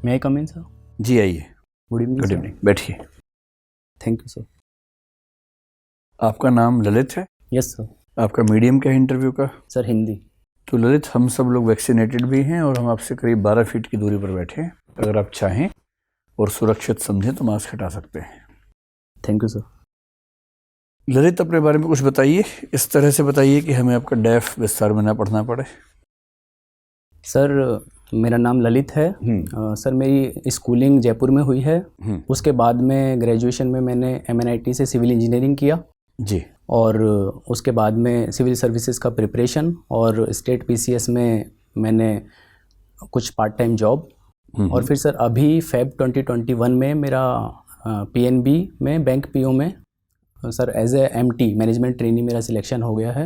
मे आई कम इन sir? जी आइए। Good evening good sir. Evening, बैठिए। Thank you sir. आपका नाम ललित है? Yes sir. आपका मीडियम क्या है इंटरव्यू का? सर हिंदी। तो ललित, हम सब लोग वैक्सीनेटेड भी हैं और हम आपसे करीब 12 फीट की दूरी पर बैठे हैं। अगर आप चाहें और सुरक्षित समझें तो मास्क हटा सकते हैं। Thank you sir. ललित, अपने बारे में कुछ बताइए, इस तरह से बताइए कि हमें आपका डैफ विस्तार में ना पढ़ना पड़े। सर मेरा नाम ललित है। सर मेरी स्कूलिंग जयपुर में हुई है। उसके बाद में ग्रेजुएशन में मैंने MNIT से सिविल इंजीनियरिंग किया जी। और उसके बाद में सिविल सर्विसेज का प्रिपरेशन और स्टेट PCS में मैंने कुछ पार्ट टाइम जॉब और फिर सर अभी Feb 2021 में मेरा PNB में बैंक PO में sir as a MT management trainee मेरा सिलेक्शन हो गया है।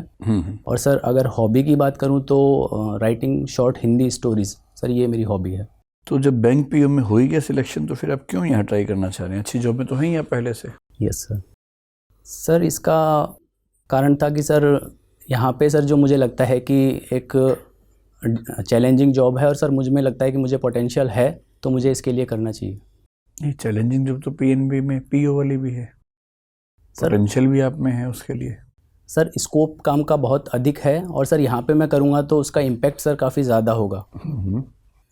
और सर अगर हॉबी की बात करूं तो writing short Hindi stories, sir ये मेरी हॉबी है। तो जब बैंक PO में हो ही गया सिलेक्शन तो फिर आप क्यों यहाँ ट्राई करना चाह रहे हैं? अच्छी जॉब में तो हैं ही आप पहले से। Yes sir. सर इसका कारण था कि सर यहाँ पे सर जो मुझे लगता है कि एक चैलेंजिंग जॉब है और सर मुझ में लगता है कि मुझे पोटेंशियल है तो मुझे इसके लिए करना चाहिए। नहीं, चैलेंजिंग जॉब तो PNB में PO वाली भी है, पोटेंशियल भी आप में है उसके लिए। सर स्कोप काम का बहुत अधिक है और सर यहाँ पे मैं करूँगा तो उसका इम्पैक्ट सर काफ़ी ज़्यादा होगा,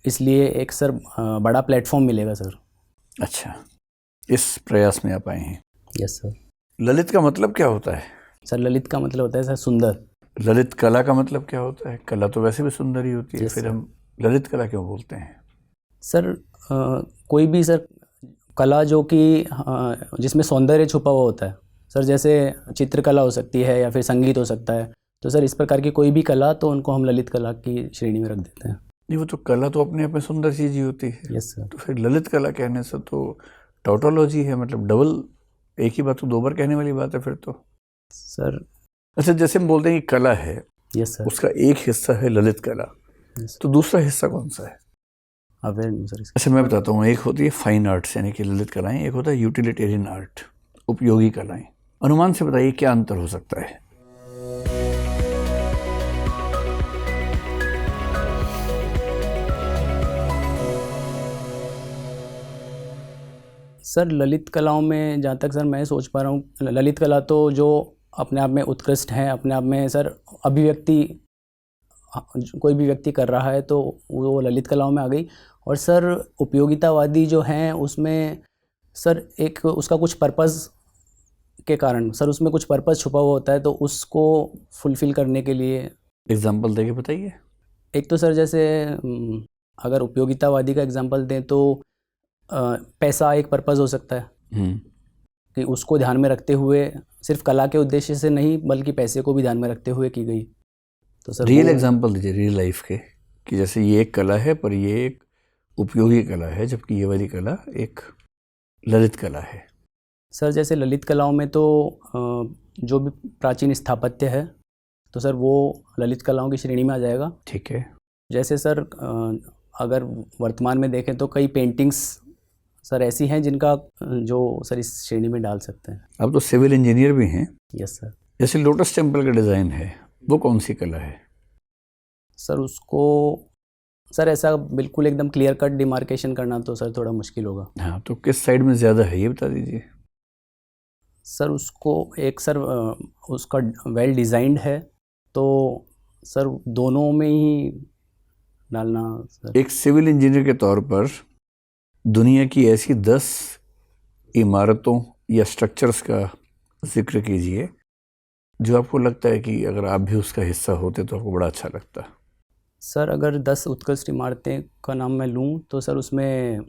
इसलिए एक सर बड़ा प्लेटफॉर्म मिलेगा सर। अच्छा, इस प्रयास में आप आए हैं। Yes sir. ललित का मतलब क्या होता है? सर ललित का मतलब होता है सर सुंदर। ललित कला का मतलब क्या होता है? कला तो वैसे भी सुंदर ही होती है, Yes, फिर sir. हम ललित कला क्यों बोलते हैं? सर कोई भी सर कला जो कि जिसमें सौंदर्य छुपा हुआ होता है सर, जैसे चित्रकला हो सकती है या फिर संगीत हो सकता है, तो सर इस प्रकार की कोई भी कला तो उनको हम ललित कला की श्रेणी में रख देते हैं। नहीं, वो तो कला तो अपने आप में सुंदर चीज ही होती है। Yes sir. तो फिर ललित कला कहने से तो टॉटोलॉजी है, मतलब डबल, एक ही बात को दो बार कहने वाली बात है फिर तो। सर अच्छा, जैसे हम बोलते हैं कि कला है, यस सर। उसका एक हिस्सा है ललित कला, तो दूसरा हिस्सा कौन सा है? Aware sir. अच्छा, मैं बताता हूँ। एक होती है फाइन आर्ट्स यानी कि ललित कलाएं, एक होता है यूटिलिटेरियन आर्ट, उपयोगी कलाएं। अनुमान से बताइए क्या अंतर हो सकता है? सर ललित कलाओं में जहाँ तक सर मैं सोच पा रहा हूँ, ललित कला तो जो अपने आप में उत्कृष्ट है, अपने आप में सर अभिव्यक्ति कोई भी व्यक्ति कर रहा है तो वो ललित कलाओं में आ गई। और सर उपयोगितावादी जो हैं उसमें सर एक उसका कुछ पर्पज़ के कारण सर उसमें कुछ पर्पज़ छुपा हुआ होता है, तो उसको फुलफ़िल करने के लिए। एग्जाम्पल देके बताइए। एक तो सर जैसे अगर उपयोगितावादी का एग्जांपल दें तो पैसा एक पर्पज़ हो सकता है कि उसको ध्यान में रखते हुए सिर्फ कला के उद्देश्य से नहीं बल्कि पैसे को भी ध्यान में रखते हुए की गई। तो सर रियल एग्जाम्पल दीजिए, रियल लाइफ के, कि जैसे ये एक कला है पर ये एक उपयोगी कला है, जबकि ये वाली कला एक ललित कला है। सर जैसे ललित कलाओं में तो जो भी प्राचीन स्थापत्य है तो सर वो ललित कलाओं की श्रेणी में आ जाएगा। ठीक है। जैसे सर अगर वर्तमान में देखें तो कई पेंटिंग्स सर ऐसी हैं जिनका जो सर इस श्रेणी में डाल सकते हैं। आप तो सिविल इंजीनियर भी हैं। Yes sir. जैसे लोटस टेम्पल का डिज़ाइन है, वो कौन सी कला है? सर उसको सर ऐसा बिल्कुल एकदम क्लियर कट डिमार्केशन करना तो सर थोड़ा मुश्किल होगा। हाँ, तो किस साइड में ज़्यादा है ये बता दीजिए। सर उसको एक सर उसका वेल डिज़ाइंड है तो सर दोनों में ही डालना सर। एक सिविल इंजीनियर के तौर पर दुनिया की ऐसी 10 इमारतों या स्ट्रक्चर्स का जिक्र कीजिए जो आपको लगता है कि अगर आप भी उसका हिस्सा होते तो आपको बड़ा अच्छा लगता। सर अगर 10 उत्कृष्ट इमारतें का नाम मैं लूँ तो सर उसमें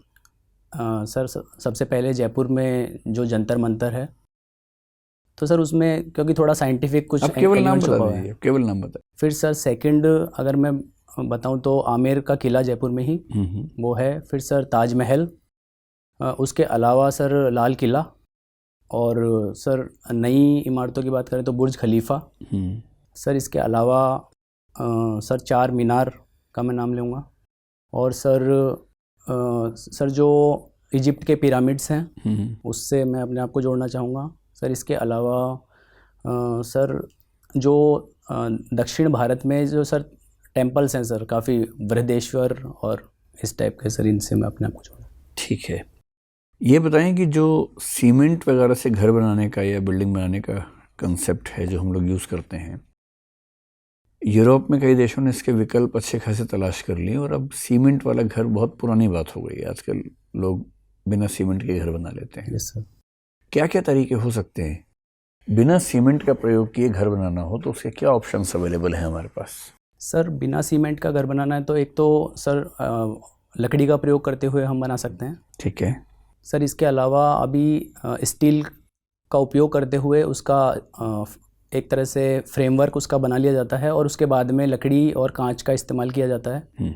सर सबसे पहले जयपुर में जो जंतर मंतर है तो सर उसमें क्योंकि थोड़ा साइंटिफिक कुछ आप केवल नाम छुपा बता हुआ है। दीजिए, केवल नाम बताइए। फिर सर सेकंड अगर मैं बताऊं तो आमेर का किला जयपुर में ही वो है। फिर सर ताजमहल, उसके अलावा सर लाल किला, और सर नई इमारतों की बात करें तो बुर्ज खलीफा। सर इसके अलावा सर चार मीनार का मैं नाम लूँगा। और सर जो इजिप्ट के पिरामिड्स हैं उससे मैं अपने आप को जोड़ना चाहूँगा। सर इसके अलावा सर जो दक्षिण भारत में जो सर टेम्पल्स हैं सर, काफ़ी बृहदेश्वर और इस टाइप के सर इनसे मैं अपने आप को जोड़ा। ठीक है, ये बताएं कि जो सीमेंट वगैरह से घर बनाने का या बिल्डिंग बनाने का कंसेप्ट है जो हम लोग यूज़ करते हैं, यूरोप में कई देशों ने इसके विकल्प अच्छे खासे तलाश कर लिए और अब सीमेंट वाला घर बहुत पुरानी बात हो गई है। आजकल लोग बिना सीमेंट के घर बना लेते हैं। Yes sir. क्या क्या तरीके हो सकते हैं बिना सीमेंट का प्रयोग किए घर बनाना हो, तो उसके क्या ऑप्शंस अवेलेबल हैं हमारे पास? सर बिना सीमेंट का घर बनाना है तो एक तो सर लकड़ी का प्रयोग करते हुए हम बना सकते हैं। ठीक है सर, इसके अलावा अभी स्टील का उपयोग करते हुए उसका एक तरह से फ्रेमवर्क उसका बना लिया जाता है और उसके बाद में लकड़ी और कांच का इस्तेमाल किया जाता है।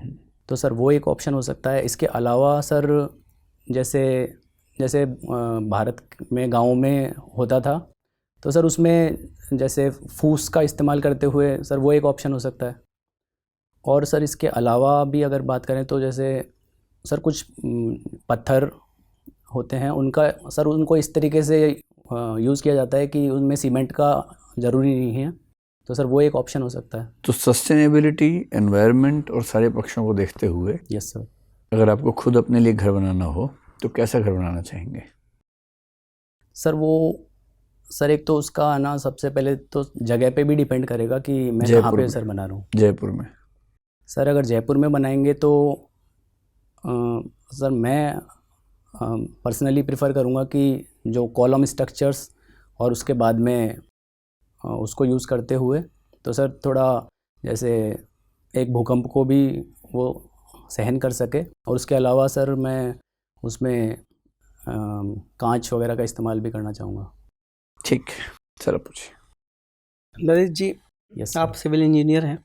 तो सर वो एक ऑप्शन हो सकता है। इसके अलावा सर जैसे जैसे भारत में गाँव में होता था तो सर उसमें जैसे फूस का इस्तेमाल करते हुए सर वो एक ऑप्शन हो सकता है। और सर इसके अलावा भी अगर बात करें तो जैसे सर कुछ पत्थर होते हैं उनका सर उनको इस तरीके से यूज़ किया जाता है कि उनमें सीमेंट का ज़रूरी नहीं है, तो सर वो एक ऑप्शन हो सकता है। तो सस्टेनेबिलिटी, एनवायरनमेंट और सारे पक्षों को देखते हुए यस सर, अगर आपको खुद अपने लिए घर बनाना हो तो कैसा घर बनाना चाहेंगे? सर वो सर एक तो उसका ना सबसे पहले तो जगह पे भी डिपेंड करेगा कि मैं कहाँ पे सर बना रहा हूँ। जयपुर में सर अगर जयपुर में बनाएंगे तो सर मैं पर्सनली प्रेफर करूँगा कि जो कॉलम स्ट्रक्चर्स और उसके बाद में उसको यूज़ करते हुए तो सर थोड़ा जैसे एक भूकंप को भी वो सहन कर सके। और उसके अलावा सर मैं उसमें कांच वगैरह का इस्तेमाल भी करना चाहूँगा। ठीक, सर पूछिए। ललित जी, यस आप सिविल इंजीनियर हैं,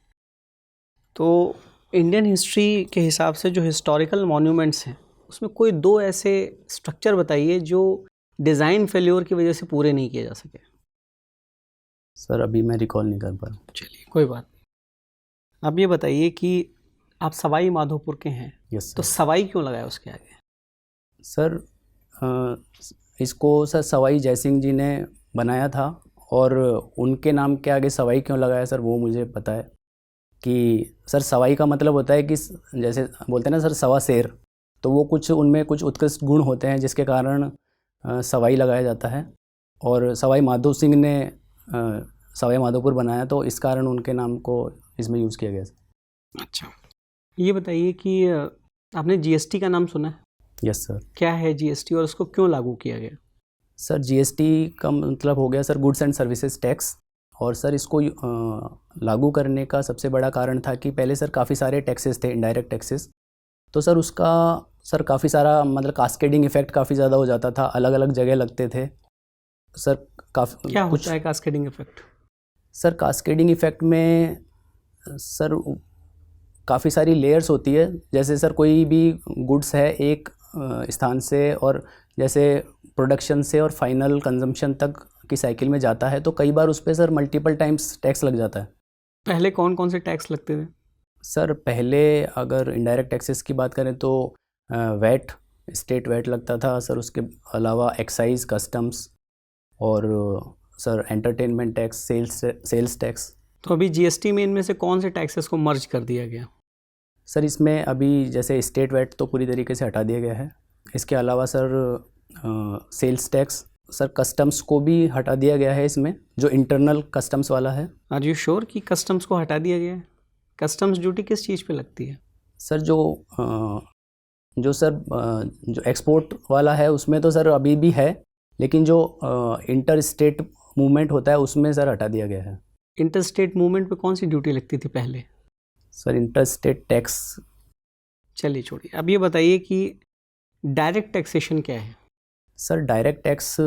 तो इंडियन हिस्ट्री के हिसाब से जो हिस्टोरिकल मॉन्यूमेंट्स हैं उसमें कोई दो ऐसे स्ट्रक्चर बताइए जो डिज़ाइन फेल्योर की वजह से पूरे नहीं किए जा सके। सर अभी मैं रिकॉल नहीं कर पा रहा। चलिए कोई बात नहीं। आप ये बताइए कि आप सवाई माधोपुर के हैं, यस तो सवाई क्यों लगाया उसके आगे? सर इसको सर सवाई जयसिंह जी ने बनाया था और उनके नाम के आगे सवाई क्यों लगाया सर वो मुझे पता है कि सर सवाई का मतलब होता है कि जैसे बोलते हैं ना सर सवा शेर, तो वो कुछ उनमें कुछ उत्कृष्ट गुण होते हैं जिसके कारण सवाई लगाया जाता है। और सवाई माधो सिंह ने सवाई माधोपुर बनाया तो इस कारण उनके नाम को इसमें यूज़ किया गया। अच्छा, ये बताइए कि आपने जीएसटी का नाम सुना है? Yes sir. क्या है जीएसटी और उसको क्यों लागू किया गया? सर जीएसटी का मतलब हो गया sir goods and services tax. और सर इसको लागू करने का सबसे बड़ा कारण था कि पहले सर काफ़ी सारे टैक्सेस थे, इनडायरेक्ट टैक्सेस, तो सर उसका सर काफ़ी सारा मतलब कास्केडिंग इफेक्ट काफ़ी ज़्यादा हो जाता था, अलग अलग जगह लगते थे सर। काफ़ी क्या होता है cascading effect? Sir cascading effect में सर काफ़ी सारी लेयर्स होती है। जैसे सर कोई भी गुड्स है एक स्थान से और जैसे प्रोडक्शन से और फाइनल कंजम्पशन तक की साइकिल में जाता है तो कई बार उस पर सर मल्टीपल टाइम्स टैक्स लग जाता है। पहले कौन कौन से टैक्स लगते थे? सर पहले अगर इनडायरेक्ट टैक्सेस की बात करें तो वैट, स्टेट वैट लगता था सर। उसके अलावा एक्साइज, कस्टम्स और sir entertainment tax, sales tax. तो अभी जीएसटी में इनमें से कौन से टैक्सेस को मर्ज कर दिया गया? सर इसमें अभी जैसे स्टेट वैट तो पूरी तरीके से हटा दिया गया है। इसके अलावा sir sales tax, sir customs को भी हटा दिया गया है इसमें, जो इंटरनल कस्टम्स वाला है। आर यू श्योर कि कस्टम्स को हटा दिया गया है? कस्टम्स ड्यूटी किस चीज़ पे लगती है? सर जो एक्सपोर्ट वाला है उसमें तो सर अभी भी है, लेकिन जो इंटर स्टेट मूवमेंट होता है उसमें सर हटा दिया गया है। इंटर स्टेट मूवमेंट पे कौन सी ड्यूटी लगती थी पहले? Sir inter state tax. चलिए छोड़िए, अब ये बताइए कि डायरेक्ट टैक्सेशन क्या है? सर डायरेक्ट टैक्स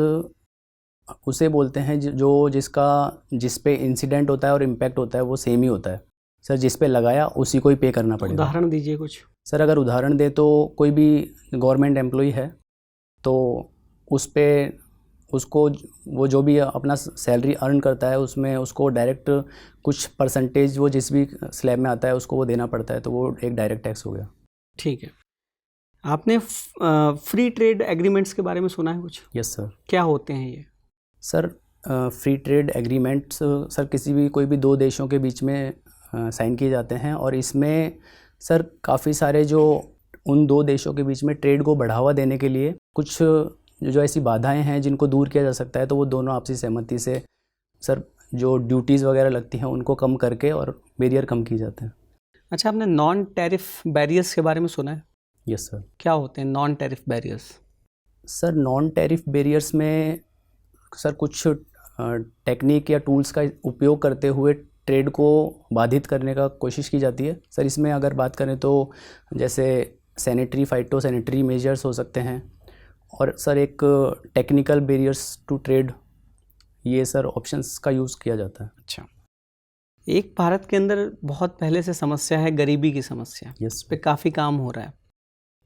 उसे बोलते हैं जिस पे इंसिडेंट होता है और इम्पैक्ट होता है वो सेम ही होता है सर। जिस पे लगाया उसी को ही पे करना पड़ेगा। उदाहरण दीजिए कुछ। सर अगर उदाहरण दे तो कोई भी गवर्नमेंट एम्प्लॉई है तो उस पे उसको वो जो भी अपना सैलरी अर्न करता है उसमें उसको डायरेक्ट कुछ परसेंटेज वो जिस भी स्लैब में आता है उसको वो देना पड़ता है, तो वो एक डायरेक्ट टैक्स हो गया। ठीक है, आपने फ्री ट्रेड एग्रीमेंट्स के बारे में सुना है कुछ? Yes sir. क्या होते हैं ये? Sir free trade agreements sir कोई भी दो देशों के बीच में साइन किए जाते हैं और इसमें सर काफ़ी सारे जो उन दो देशों के बीच में ट्रेड को बढ़ावा देने के लिए कुछ जो ऐसी बाधाएं हैं जिनको दूर किया जा सकता है, तो वो दोनों आपसी सहमति से सर जो ड्यूटीज़ वगैरह लगती हैं उनको कम करके और बैरियर कम की जाते हैं। अच्छा, आपने नॉन टैरिफ बैरियर्स के बारे में सुना है? Yes sir. क्या होते हैं non tariff barriers? Sir non tariff barriers में सर कुछ टेक्निक या टूल्स का उपयोग करते हुए ट्रेड को बाधित करने का कोशिश की जाती है। सर इसमें अगर बात करें तो जैसे सैनिटरी फाइटो सैनिटरी मेजर्स हो सकते हैं, और सर एक टेक्निकल बैरियर्स टू ट्रेड, ये सर ऑप्शंस का यूज़ किया जाता है। अच्छा, एक भारत के अंदर बहुत पहले से समस्या है गरीबी की समस्या। यस पे काफ़ी काम हो रहा है,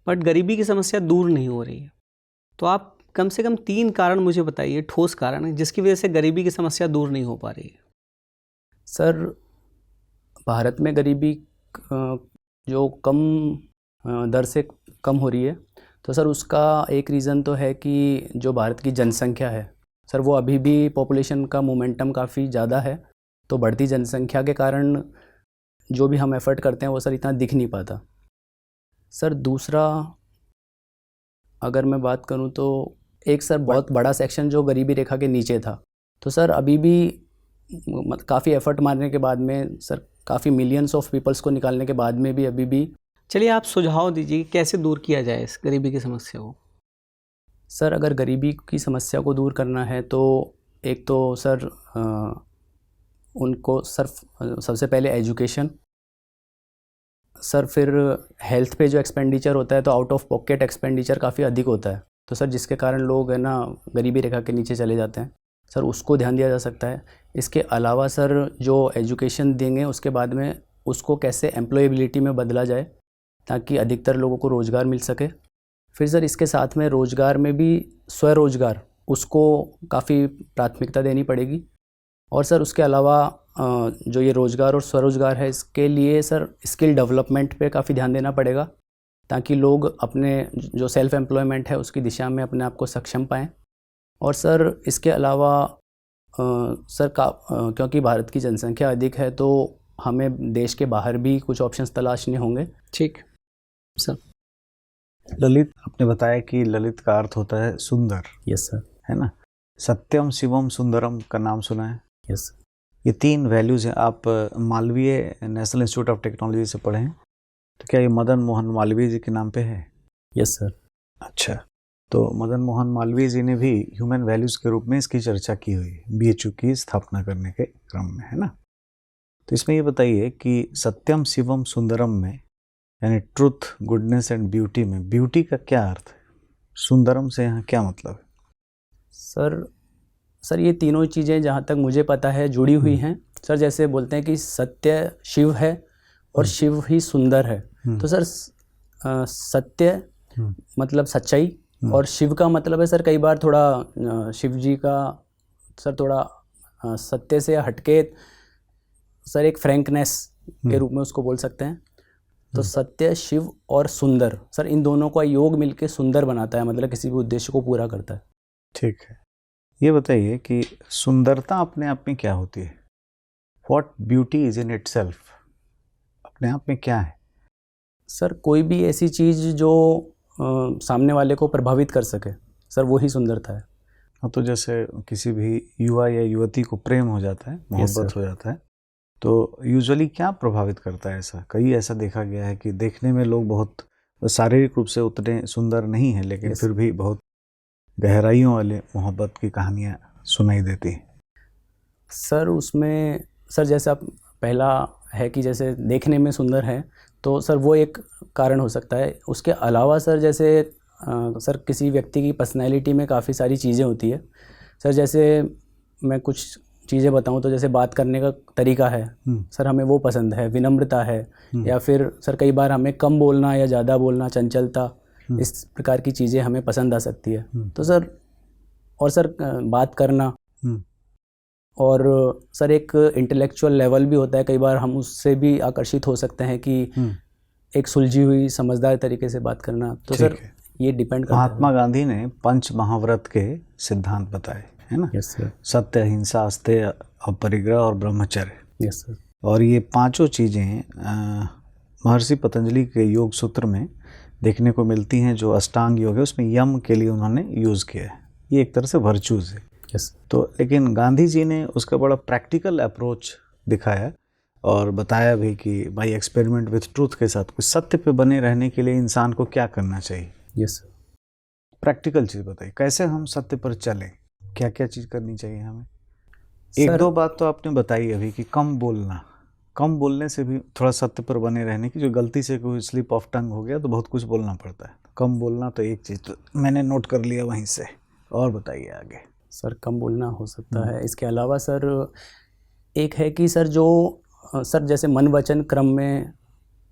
बट गरीबी की समस्या दूर नहीं हो रही है। तो आप कम से कम 3 कारण मुझे बताइए, ठोस कारण, जिसकी वजह से गरीबी की समस्या दूर नहीं हो पा रही है। सर भारत में गरीबी जो कम दर से कम हो रही है, तो सर उसका एक रीज़न तो है कि जो भारत की जनसंख्या है सर, वो अभी भी पॉपुलेशन का मोमेंटम काफ़ी ज़्यादा है, तो बढ़ती जनसंख्या के कारण जो भी हम एफ़र्ट करते हैं वो सर इतना दिख नहीं पाता। सर दूसरा अगर मैं बात करूं तो एक सर बहुत बड़ा सेक्शन जो गरीबी रेखा के नीचे था, तो सर अभी भी काफ़ी एफ़र्ट मारने के बाद में सर काफ़ी मिलियंस ऑफ पीपल्स को निकालने के बाद में भी अभी भी। चलिए आप सुझाव दीजिए कैसे दूर किया जाए इस गरीबी की समस्या को। सर अगर गरीबी की समस्या को दूर करना है तो एक तो सर उनको सर सबसे पहले एजुकेशन, सर फिर हेल्थ पे जो एक्सपेंडिचर होता है तो आउट ऑफ पॉकेट एक्सपेंडिचर काफ़ी अधिक होता है, तो सर जिसके कारण लोग है ना गरीबी रेखा के नीचे चले जाते हैं, सर उसको ध्यान दिया जा सकता है। इसके अलावा सर जो एजुकेशन देंगे उसके बाद में उसको कैसे एम्प्लॉयबिलिटी में बदला जाए ताकि अधिकतर लोगों को रोज़गार मिल सके। फिर सर इसके साथ में रोज़गार में भी स्वरोज़गार, उसको काफ़ी प्राथमिकता देनी पड़ेगी। और सर उसके अलावा जो ये रोज़गार और स्वरोज़गार है, इसके लिए सर स्किल डेवलपमेंट पे काफ़ी ध्यान देना पड़ेगा ताकि लोग अपने जो सेल्फ़ एम्प्लॉयमेंट है उसकी दिशा में अपने आप को सक्षम पाएँ। और सर इसके अलावा सर क्योंकि भारत की जनसंख्या अधिक है तो हमें देश के बाहर भी कुछ ऑप्शंस तलाशने होंगे। ठीक सर। ललित, आपने बताया कि ललित का अर्थ होता है सुंदर। Yes sir. है ना? सत्यम शिवम सुंदरम का नाम सुना है? यस। ये 3 वैल्यूज़ हैं। आप Malviya national institute of technology से पढ़े हैं, तो क्या ये मदन मोहन मालवीय जी के नाम पे है? Yes sir. अच्छा, तो मदन मोहन मालवीय जी ने भी ह्यूमन वैल्यूज़ के रूप में इसकी चर्चा की हुई है BHU की स्थापना करने के क्रम में, है ना? तो इसमें ये बताइए कि सत्यम शिवम सुंदरम में यानी ट्रुथ, गुडनेस एंड ब्यूटी में ब्यूटी का क्या अर्थ है? सुंदरम से यहाँ क्या मतलब है? सर ये तीनों चीज़ें जहाँ तक मुझे पता है जुड़ी हुई हैं। सर जैसे बोलते हैं कि सत्य शिव है और शिव ही सुंदर है, तो सर सत्य मतलब सच्चाई और शिव का मतलब है सर कई बार थोड़ा शिव जी का सर थोड़ा सत्य से हटके सर एक फ्रैंकनेस के रूप में उसको बोल सकते हैं। तो सत्य, शिव और सुंदर, सर इन दोनों का योग मिलके सुंदर बनाता है, मतलब किसी भी उद्देश्य को पूरा करता है। ठीक है, ये बताइए कि सुंदरता अपने आप में क्या होती है? What beauty is in itself, अपने आप में क्या है? सर कोई भी ऐसी चीज़ जो सामने वाले को प्रभावित कर सके, सर वो ही सुंदरता है। हाँ, तो जैसे किसी भी युवा या युवती को प्रेम हो जाता है, मोहब्बत हो जाता है, तो यूजुअली क्या प्रभावित करता है? ऐसा कई ऐसा देखा गया है कि देखने में लोग बहुत शारीरिक रूप से उतने सुंदर नहीं हैं, लेकिन फिर भी बहुत गहराइयों वाले मोहब्बत की कहानियाँ सुनाई देती हैं। सर उसमें सर जैसे आप पहला है कि जैसे देखने में सुंदर है, तो सर वो एक कारण हो सकता है। उसके अलावा सर जैसे सर किसी व्यक्ति की पर्सनैलिटी में काफ़ी सारी चीज़ें होती है। सर जैसे मैं कुछ चीज़ें बताऊं तो जैसे बात करने का तरीका है, सर हमें वो पसंद है, विनम्रता है, या फिर सर कई बार हमें कम बोलना या ज़्यादा बोलना, चंचलता, इस प्रकार की चीज़ें हमें पसंद आ सकती है। तो सर और सर बात करना और सर एक इंटेलेक्चुअल लेवल भी होता है, कई बार हम उससे भी आकर्षित हो सकते हैं कि एक सुलझी हुई समझदार तरीके से बात करना। तो सर ये डिपेंड करता है। महात्मा गांधी ने 5 महाव्रत के सिद्धांत बताए, है ना? Yes sir. सत्य, अहिंसा, अस्तेय, अपरिग्रह और ब्रह्मचर्य। Yes sir. और ये 5 चीज़ें महर्षि पतंजलि के योग सूत्र में देखने को मिलती हैं जो अष्टांग योग है उसमें यम के लिए उन्होंने यूज़ किया है, ये एक तरह से वर्चूज़ है। यस। तो लेकिन गांधी जी ने उसका बड़ा प्रैक्टिकल अप्रोच दिखाया और बताया भी कि भाई एक्सपेरिमेंट विथ ट्रूथ के साथ कुछ सत्य पे बने रहने के लिए इंसान को क्या करना चाहिए। यस। प्रैक्टिकल चीज़ बताइए, कैसे हम सत्य पर चलें, क्या क्या चीज़ करनी चाहिए हमें। एक दो बात तो आपने बताई अभी कि कम बोलने से भी थोड़ा सत्य पर बने रहने की, जो गलती से कोई स्लिप ऑफ टंग हो गया तो बहुत कुछ बोलना पड़ता है। कम बोलना तो एक चीज़ तो मैंने नोट कर लिया वहीं से, और बताइए आगे। सर कम बोलना हो सकता है। इसके अलावा सर एक है कि सर जो सर जैसे मन वचन क्रम में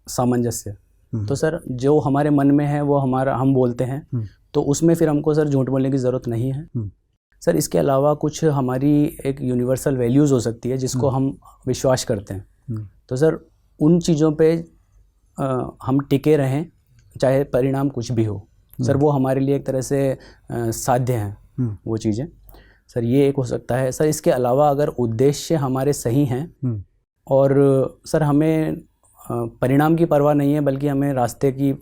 सामंजस्य, तो सर जो हमारे मन में है वो हमारा हम बोलते हैं, तो उसमें फिर हमको सर झूठ बोलने की ज़रूरत नहीं है। सर इसके अलावा कुछ हमारी एक यूनिवर्सल वैल्यूज़ हो सकती है जिसको हम विश्वास करते हैं, तो सर उन चीज़ों पे हम टिके रहें चाहे परिणाम कुछ भी हो। सर वो हमारे लिए एक तरह से साध्य हैं वो चीज़ें। सर ये एक हो सकता है। सर इसके अलावा अगर उद्देश्य हमारे सही हैं और सर हमें परिणाम की परवाह नहीं है बल्कि हमें रास्ते की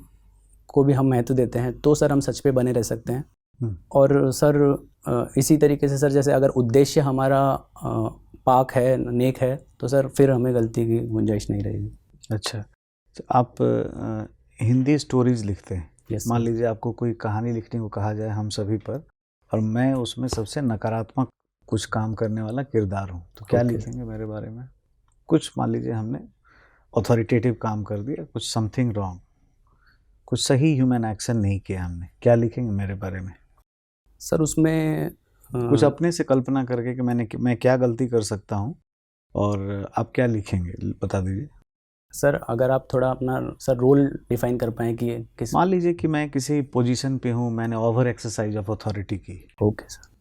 को भी हम महत्व देते हैं, तो सर हम सच पे बने रह सकते हैं। और सर इसी तरीके से सर जैसे अगर उद्देश्य हमारा पाक है, नेक है, तो सर फिर हमें गलती की गुंजाइश नहीं रहेगी। अच्छा, तो आप हिंदी स्टोरीज़ लिखते हैं। यस। मान लीजिए आपको कोई कहानी लिखने को कहा जाए हम सभी पर, और मैं उसमें सबसे नकारात्मक कुछ काम करने वाला किरदार हूँ, तो क्या लिखेंगे मेरे बारे में? कुछ मान लीजिए हमने अथॉरिटेटिव काम कर दिया, कुछ समथिंग रॉन्ग, कुछ सही ह्यूमन एक्शन नहीं किया हमने, क्या लिखेंगे मेरे बारे में? सर उसमें कुछ अपने से कल्पना करके कि मैं क्या गलती कर सकता हूँ, और आप क्या लिखेंगे बता दीजिए। सर अगर आप थोड़ा अपना सर रोल डिफाइन कर पाएँ कि किस, मान लीजिए कि मैं किसी पोजीशन पे हूँ, मैंने ओवर एक्सरसाइज ऑफ अथॉरिटी की। Okay sir.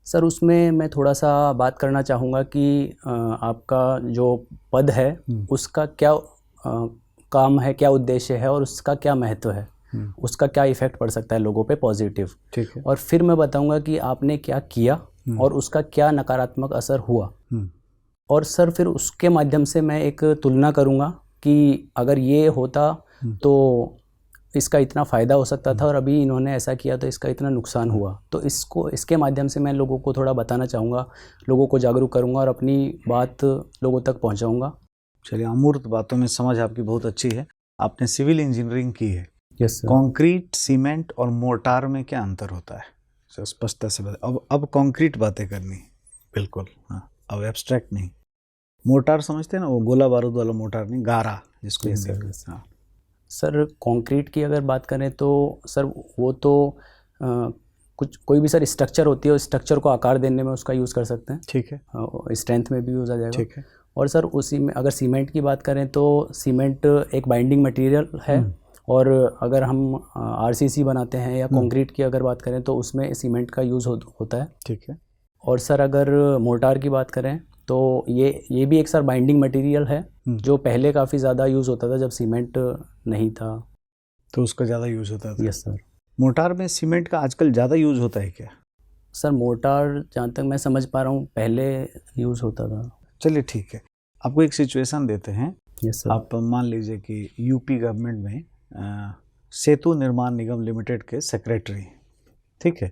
सर उसमें मैं थोड़ा सा बात करना चाहूँगा कि आपका जो पद है उसका क्या काम है, क्या उद्देश्य है और उसका क्या महत्व है, उसका क्या इफ़ेक्ट पड़ सकता है लोगों पे पॉजिटिव। ठीक है। और फिर मैं बताऊँगा कि आपने क्या किया और उसका क्या नकारात्मक असर हुआ। और सर फिर उसके माध्यम से मैं एक तुलना करूँगा कि अगर ये होता तो इसका इतना फ़ायदा हो सकता था और अभी इन्होंने ऐसा किया तो इसका इतना नुकसान हुआ। तो इसके माध्यम से मैं लोगों को थोड़ा बताना चाहूँगा, लोगों को जागरूक करूँगा और अपनी बात लोगों तक पहुँचाऊँगा। चलिए, अमूर्त बातों में समझ आपकी बहुत अच्छी है। आपने सिविल इंजीनियरिंग की है। Yes sir. कंक्रीट, सीमेंट और मोर्टार में क्या अंतर होता है, सर स्पष्टता से बताइए। अब कंक्रीट बातें करनी, बिल्कुल, हाँ, अब एब्स्ट्रैक्ट नहीं। मोर्टार समझते हैं ना, वो गोला बारूद वाला मोर्टार नहीं, गारा जिसको हिंदी में। हाँ सर कंक्रीट की अगर बात करें तो सर वो तो कोई भी सर स्ट्रक्चर होती है, उस स्ट्रक्चर को आकार देने में उसका यूज़ कर सकते हैं। ठीक है। स्ट्रेंथ में भी यूज़ आ जाएगा। ठीक है। और सर उसी में अगर सीमेंट की बात करें तो सीमेंट एक बाइंडिंग मटेरियल है, और अगर हम आरसीसी बनाते हैं या कंक्रीट की अगर बात करें तो उसमें सीमेंट का यूज़ होता है। ठीक है। और सर अगर मोर्टार की बात करें तो ये भी एक सर बाइंडिंग मटेरियल है जो पहले काफ़ी ज़्यादा यूज़ होता था जब सीमेंट नहीं था, तो उसका ज़्यादा यूज़ होता था। Yes sir. मोर्टार में सीमेंट का आजकल ज़्यादा यूज़ होता है क्या? सर मोर्टार जहाँ तक मैं समझ पा रहा हूँ पहले यूज़ होता था। चलिए ठीक है, आपको एक सिचुएशन देते हैं। Yes sir. आप मान लीजिए कि यूपी गवर्नमेंट में सेतु निर्माण निगम लिमिटेड के सेक्रेटरी, ठीक है,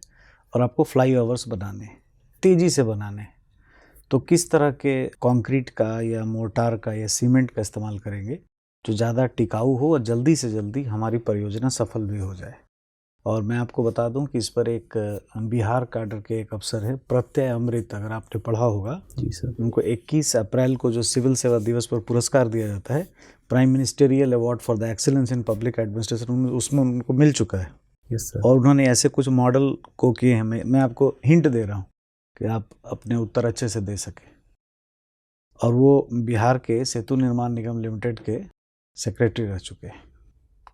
और आपको फ्लाईओवर्स बनाने, तेज़ी से बनाने, तो किस तरह के कंक्रीट का या मोर्टार का या सीमेंट का इस्तेमाल करेंगे जो ज़्यादा टिकाऊ हो और जल्दी से जल्दी हमारी परियोजना सफल भी हो जाए? और मैं आपको बता दूं कि इस पर एक बिहार काडर के एक अफसर है प्रत्यय अमृत, अगर आपने पढ़ा होगा। जी सर। उनको 21 अप्रैल को जो सिविल सेवा दिवस पर पुरस्कार दिया जाता है, prime ministerial award for the excellence in public administration, उसमें उनको मिल चुका है। Yes sir. और उन्होंने ऐसे कुछ मॉडल को किए हैं। मैं आपको हिंट दे रहा हूँ कि आप अपने उत्तर अच्छे से दे सकें। और वो बिहार के सेतु निर्माण निगम लिमिटेड के सेक्रेटरी रह चुके हैं।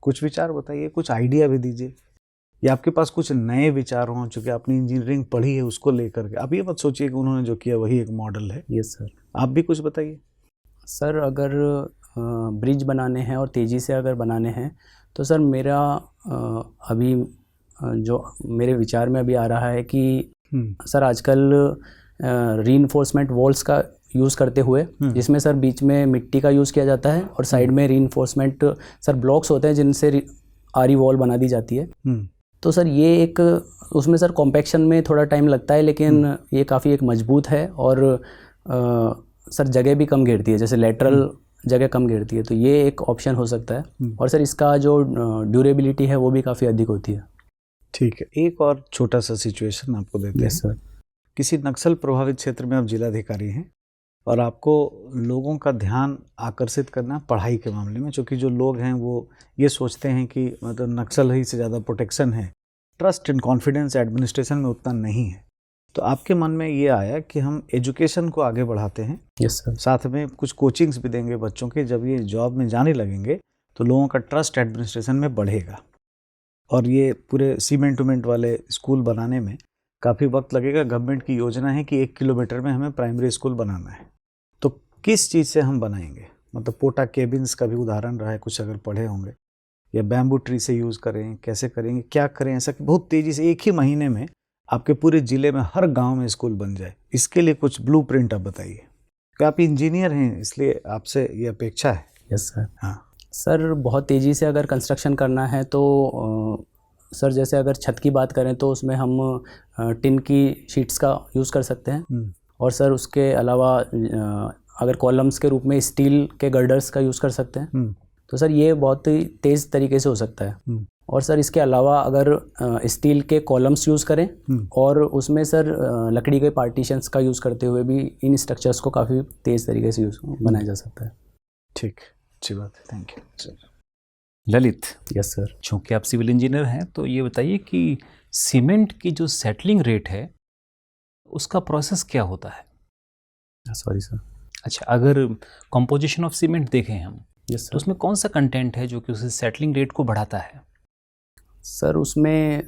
कुछ विचार बताइए, कुछ आइडिया भी दीजिए, या आपके पास कुछ नए विचार हों, चूँकि आपने इंजीनियरिंग पढ़ी है उसको लेकर के। आप ये मत सोचिए कि उन्होंने जो किया वही एक मॉडल है। Yes sir. आप भी कुछ बताइए। सर अगर ब्रिज बनाने हैं और तेज़ी से अगर बनाने हैं तो सर मेरा अभी जो मेरे विचार में अभी आ रहा है कि सर आजकल रीइंफोर्समेंट वॉल्स का यूज़ करते हुए, जिसमें सर बीच में मिट्टी का यूज़ किया जाता है और साइड में रीइंफोर्समेंट सर ब्लॉक्स होते हैं जिनसे आरी वॉल बना दी जाती है। तो सर ये एक उसमें सर कॉम्पैक्शन में थोड़ा टाइम लगता है, लेकिन ये काफ़ी एक मजबूत है और सर जगह भी कम घेरती है, जैसे लेटरल जगह कम घेरती है, तो ये एक ऑप्शन हो सकता है। और सर इसका जो ड्यूरेबिलिटी है वो भी काफ़ी अधिक होती है। ठीक है, एक और छोटा सा सिचुएशन आपको देते हैं। सर किसी नक्सल प्रभावित क्षेत्र में आप जिलाधिकारी हैं और आपको लोगों का ध्यान आकर्षित करना पढ़ाई के मामले में, क्योंकि जो लोग हैं वो ये सोचते हैं कि मतलब नक्सल ही से ज़्यादा प्रोटेक्शन है, ट्रस्ट एंड कॉन्फिडेंस एडमिनिस्ट्रेशन में उतना नहीं है। तो आपके मन में ये आया कि हम एजुकेशन को आगे बढ़ाते हैं, यस सर, साथ में कुछ कोचिंग्स भी देंगे बच्चों के, जब ये जॉब में जाने लगेंगे तो लोगों का ट्रस्ट एडमिनिस्ट्रेशन में बढ़ेगा। और ये पूरे सीमेंट उमेंट वाले स्कूल बनाने में काफ़ी वक्त लगेगा। गवर्नमेंट की योजना है कि 1 किलोमीटर में हमें प्राइमरी स्कूल बनाना है। तो किस चीज़ से हम बनाएंगे? मतलब पोटा केबिन्स का भी उदाहरण रहा है, कुछ अगर पढ़े होंगे, या बैम्बू ट्री से यूज़ करें, कैसे करेंगे, क्या करें, ऐसा कि बहुत तेज़ी से 1 ही महीने में आपके पूरे ज़िले में हर गांव में स्कूल बन जाए। इसके लिए कुछ ब्लूप्रिंट आप बताइए, कि आप इंजीनियर हैं इसलिए आपसे ये अपेक्षा है। Yes sir. हाँ सर बहुत तेज़ी से अगर कंस्ट्रक्शन करना है तो सर जैसे अगर छत की बात करें तो उसमें हम टिन की शीट्स का यूज़ कर सकते हैं। और सर उसके अलावा अगर कॉलम्स के रूप में स्टील के गर्डर्स का यूज़ कर सकते हैं। तो सर ये बहुत ही तेज़ तरीके से हो सकता है। और सर इसके अलावा अगर स्टील के कॉलम्स यूज़ करें और उसमें सर लकड़ी के पार्टीशंस का यूज़ करते हुए भी इन स्ट्रक्चर्स को काफ़ी तेज़ तरीके से बनाया जा सकता है। ठीक, अच्छी बात है, thank you. Lalit, yes sir. चूँकि आप सिविल इंजीनियर हैं तो ये बताइए कि सीमेंट की जो सेटलिंग रेट है उसका प्रोसेस क्या होता है? Sorry sir. अच्छा, अगर कंपोजिशन ऑफ सीमेंट देखें हम, यस तो सर। उसमें कौन सा कंटेंट है जो कि उस सेटलिंग रेट को बढ़ाता है? सर उसमें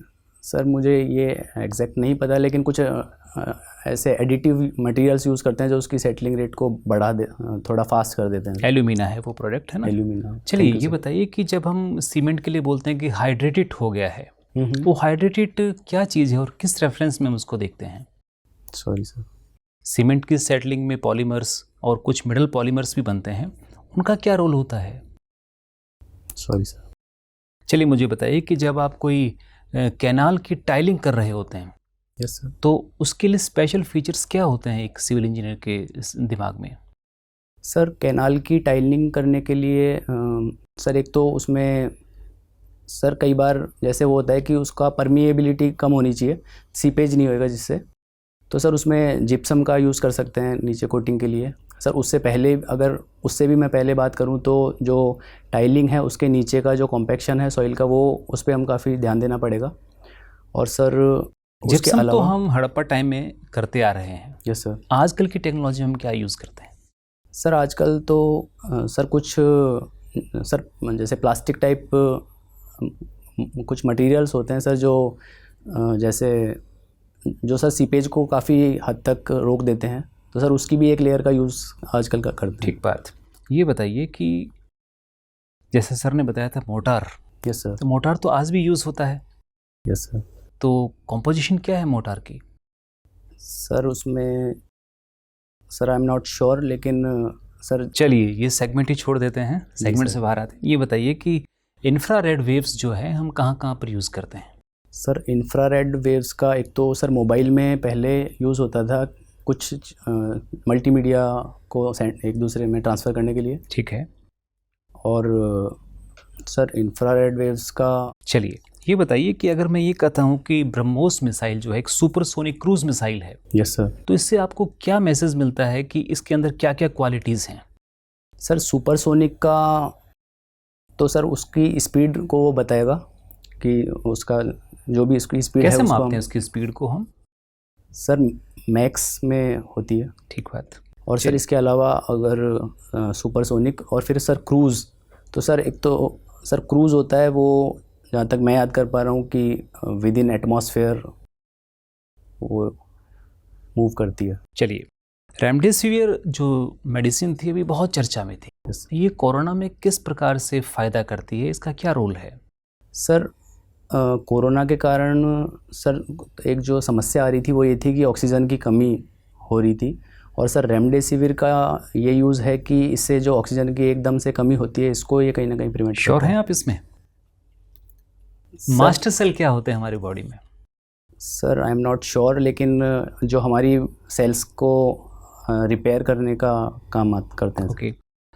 सर मुझे ये एग्जैक्ट नहीं पता, लेकिन कुछ ऐसे एडिटिव मटेरियल्स यूज़ करते हैं जो उसकी सेटलिंग रेट को बढ़ा दे, थोड़ा फास्ट कर देते हैं। एल्यूमिना है वो प्रोडक्ट, है ना? एल्यूमिना। चलिए ये बताइए कि जब हम सीमेंट के लिए बोलते हैं कि हाइड्रेटेड हो गया है, वो हाइड्रेटेड क्या चीज़ है और किस रेफरेंस में हम उसको देखते हैं? Sorry sir. सीमेंट की सेटलिंग में पॉलीमर्स और कुछ मिडल पॉलीमर्स भी बनते हैं, उनका क्या रोल होता है? Sorry sir. चलिए मुझे बताइए कि जब आप कोई कैनाल की टाइलिंग कर रहे होते हैं, यस सर, तो उसके लिए स्पेशल फीचर्स क्या होते हैं एक सिविल इंजीनियर के दिमाग में? सर कैनाल की टाइलिंग करने के लिए सर एक तो उसमें सर कई बार जैसे वो होता है कि उसका परमिएबिलिटी कम होनी चाहिए, सीपेज नहीं होएगा जिससे, तो सर उसमें जिप्सम का यूज़ कर सकते हैं नीचे कोटिंग के लिए। सर उससे पहले अगर उससे भी मैं पहले बात करूं तो जो टाइलिंग है उसके नीचे का जो कॉम्पैक्शन है सॉइल का, वो उस पर हम काफ़ी ध्यान देना पड़ेगा। और सर उसके जिप्सम तो अलावा हम हड़प्पा टाइम में करते आ रहे हैं। Yes sir. आजकल की टेक्नोलॉजी में हम क्या यूज़ करते हैं? सर आजकल तो सर कुछ सर जैसे प्लास्टिक टाइप कुछ मटेरियल्स होते हैं सर, जो जैसे जो सर सीपेज को काफ़ी हद तक रोक देते हैं, तो सर उसकी भी एक लेयर का यूज़ आजकल का करते हैं। ठीक बात। ये बताइए कि जैसे सर ने बताया था मोटार, यस सर। तो मोटार तो आज भी यूज़ होता है, यस सर। तो कॉम्पोजिशन क्या है मोटार की? सर उसमें sir I am not sure, लेकिन सर चलिए ये सेगमेंट ही छोड़ देते हैं, सेगमेंट सर। से बाहर आते हैं। ये बताइए कि इंफ्रारेड वेव्स जो है हम कहाँ कहाँ पर यूज़ करते हैं? सर इंफ्रारेड वेव्स का एक तो सर मोबाइल में पहले यूज़ होता था, कुछ मल्टीमीडिया को एक दूसरे में ट्रांसफ़र करने के लिए। ठीक है। और सर इंफ्रारेड वेव्स का, चलिए ये बताइए कि अगर मैं ये कहता हूँ कि ब्रह्मोस मिसाइल जो है एक सुपरसोनिक क्रूज मिसाइल है, यस सर, तो इससे आपको क्या मैसेज मिलता है कि इसके अंदर क्या क्या क्वालिटीज़ हैं? सर सुपरसोनिक का तो सर उसकी स्पीड को वो बताएगा कि उसका जो भी उसकी स्पीड है, कैसे उसको मापते हैं उसकी स्पीड को हम? सर मैक्स में होती है। ठीक बात। और सर इसके अलावा अगर सुपरसोनिक और फिर सर क्रूज़, तो सर एक तो सर क्रूज़ होता है वो, जहाँ तक मैं याद कर पा रहा हूँ कि विद इन एटमॉस्फेयर वो मूव करती है। चलिए, रेमडेसिविर जो मेडिसिन थी अभी बहुत चर्चा में थी, ये कोरोना में किस प्रकार से फ़ायदा करती है, इसका क्या रोल है? सर कोरोना के कारण सर एक जो समस्या आ रही थी वो ये थी कि ऑक्सीजन की कमी हो रही थी, और सर रेमडेसिविर का ये यूज़ है कि इससे जो ऑक्सीजन की एकदम से कमी होती है इसको ये कहीं ना कहीं प्रिवेंट श्योर करता हैं है। आप इसमें? सर- मास्टर सेल क्या होते हैं हमारी बॉडी में? Sir I am not sure, लेकिन जो हमारी सेल्स को रिपेयर करने का काम करते हैं। ओके।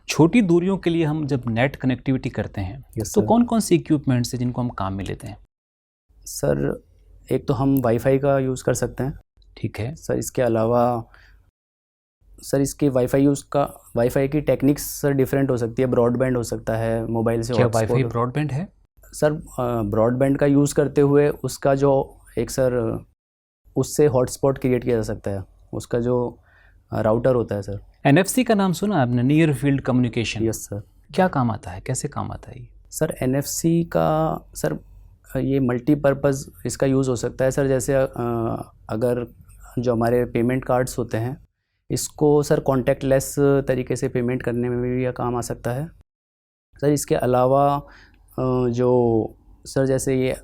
छोटी दूरियों के लिए हम जब नेट कनेक्टिविटी करते हैं यस तो सर। कौन कौन सी इक्विपमेंट्स हैं जिनको हम काम में लेते हैं? सर एक तो हम वाईफाई का यूज़ कर सकते हैं ठीक है। सर। इसके अलावा सर इसके वाईफाई की टेक्निक्स सर डिफरेंट हो सकती है। ब्रॉडबैंड हो सकता है, मोबाइल से क्या hotspot वाईफाई ब्रॉडबैंड है? सर ब्रॉडबैंड का यूज़ करते हुए उसका जो एक सर उससे हॉटस्पॉट क्रिएट किया जा सकता है, उसका जो राउटर होता है सर। NFC का नाम सुना आपने, near field communication? Yes sir. क्या काम आता है, कैसे काम आता है ये? सर NFC का सर ये मल्टीपर्पज़ इसका यूज़ हो सकता है सर। जैसे अगर जो हमारे पेमेंट कार्ड्स होते हैं इसको सर कॉन्टैक्टलेस तरीके से पेमेंट करने में भी यह काम आ सकता है सर। इसके अलावा जो सर जैसे ये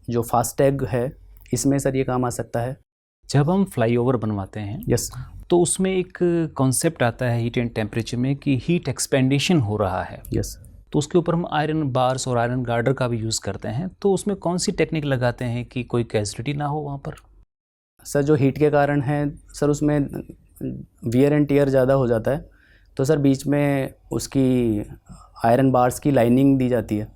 जो फास्टैग है इसमें सर ये काम आ सकता है। जब हम फ्लाईओवर बनवाते हैं यस तो उसमें एक कॉन्सेप्ट आता है हीट एंड टेम्परेचर में कि हीट एक्सपेंडेशन हो रहा है, यस। तो उसके ऊपर हम आयरन बार्स और आयरन गार्डर का भी यूज़ करते हैं। तो उसमें कौन सी टेक्निक लगाते हैं कि कोई कैजुअलिटी ना हो वहाँ पर? सर जो हीट के कारण है सर उसमें वियर एंड टियर ज़्यादा हो जाता है, तो सर बीच में उसकी आयरन बार्स की लाइनिंग दी जाती है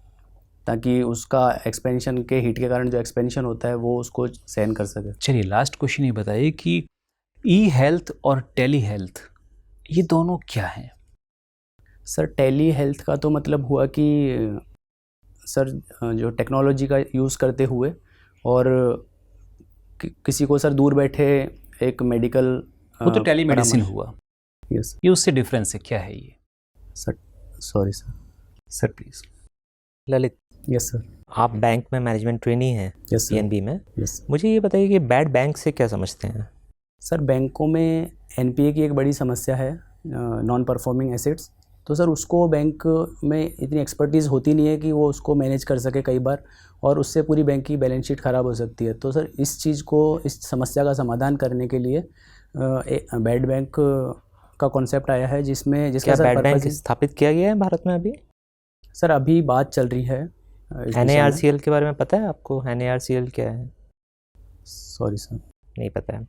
ताकि उसका एक्सपेंशन के हीट के कारण जो एक्सपेंशन होता है वो उसको सहन कर सके। चलिए लास्ट क्वेश्चन ये बताइए कि ई हेल्थ और टेली हेल्थ ये दोनों क्या हैं? सर टेली हेल्थ का तो मतलब हुआ कि सर जो टेक्नोलॉजी का यूज़ करते हुए और किसी को सर दूर बैठे एक मेडिकल वो तो टेली मेडिसिन हुआ। यस ये उससे डिफरेंस है, क्या है ये? Sir. Sorry sir. Sir please. Lalit, yes sir. आप बैंक में मैनेजमेंट ट्रेनी हैं यस सर। PNB में। यस मुझे ये बताइए कि बैड बैंक से क्या समझते हैं? सर बैंकों में NPA की एक बड़ी समस्या है, नॉन परफॉर्मिंग एसेट्स। तो सर उसको बैंक में इतनी एक्सपर्टीज़ होती नहीं है कि वो उसको मैनेज कर सके कई बार, और उससे पूरी बैंक की बैलेंस शीट ख़राब हो सकती है। तो सर इस चीज़ को, इस समस्या का समाधान करने के लिए बैड बैंक का कॉन्सेप्ट आया है जिसका क्या सर बैड बैंक पर्पस स्थापित किया गया है भारत में अभी? सर अभी बात चल रही है इस विषय में। NARCL के बारे में पता है आपको? NARCL क्या है? Sorry sir. नहीं पता है।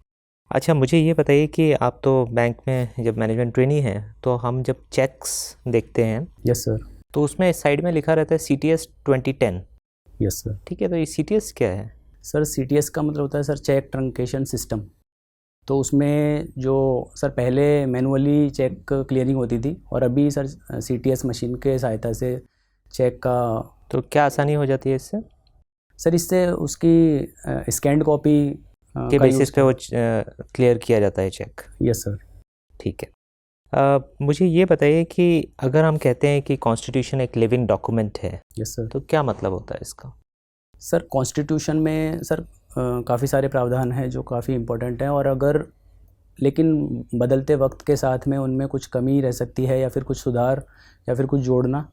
अच्छा, मुझे ये बताइए कि आप तो बैंक में जब मैनेजमेंट ट्रेनी हैं तो हम जब चेक्स देखते हैं यस सर। तो उसमें साइड में लिखा रहता है CTS 2010। Yes sir. ठीक है, तो ये CTS क्या है? सर CTS का मतलब होता है सर चेक ट्रंकेशन सिस्टम। तो उसमें जो सर पहले मैनुअली चेक क्लियरिंग होती थी और अभी सर CTS मशीन के सहायता से चेक का। तो क्या आसानी हो जाती है इससे? सर इससे उसकी स्कैंड कॉपी के बेसिस पे वो क्लियर किया जाता है चेक? Yes sir. ठीक है। मुझे ये बताइए कि अगर हम कहते हैं कि कॉन्स्टिट्यूशन एक लिविंग डॉक्यूमेंट है, यस सर। तो क्या मतलब होता है इसका? सर कॉन्स्टिट्यूशन में सर काफ़ी सारे प्रावधान हैं जो काफ़ी इम्पोर्टेंट हैं, और अगर लेकिन बदलते वक्त के साथ में उनमें कुछ कमी रह सकती है या फिर कुछ सुधार या फिर कुछ जोड़ना,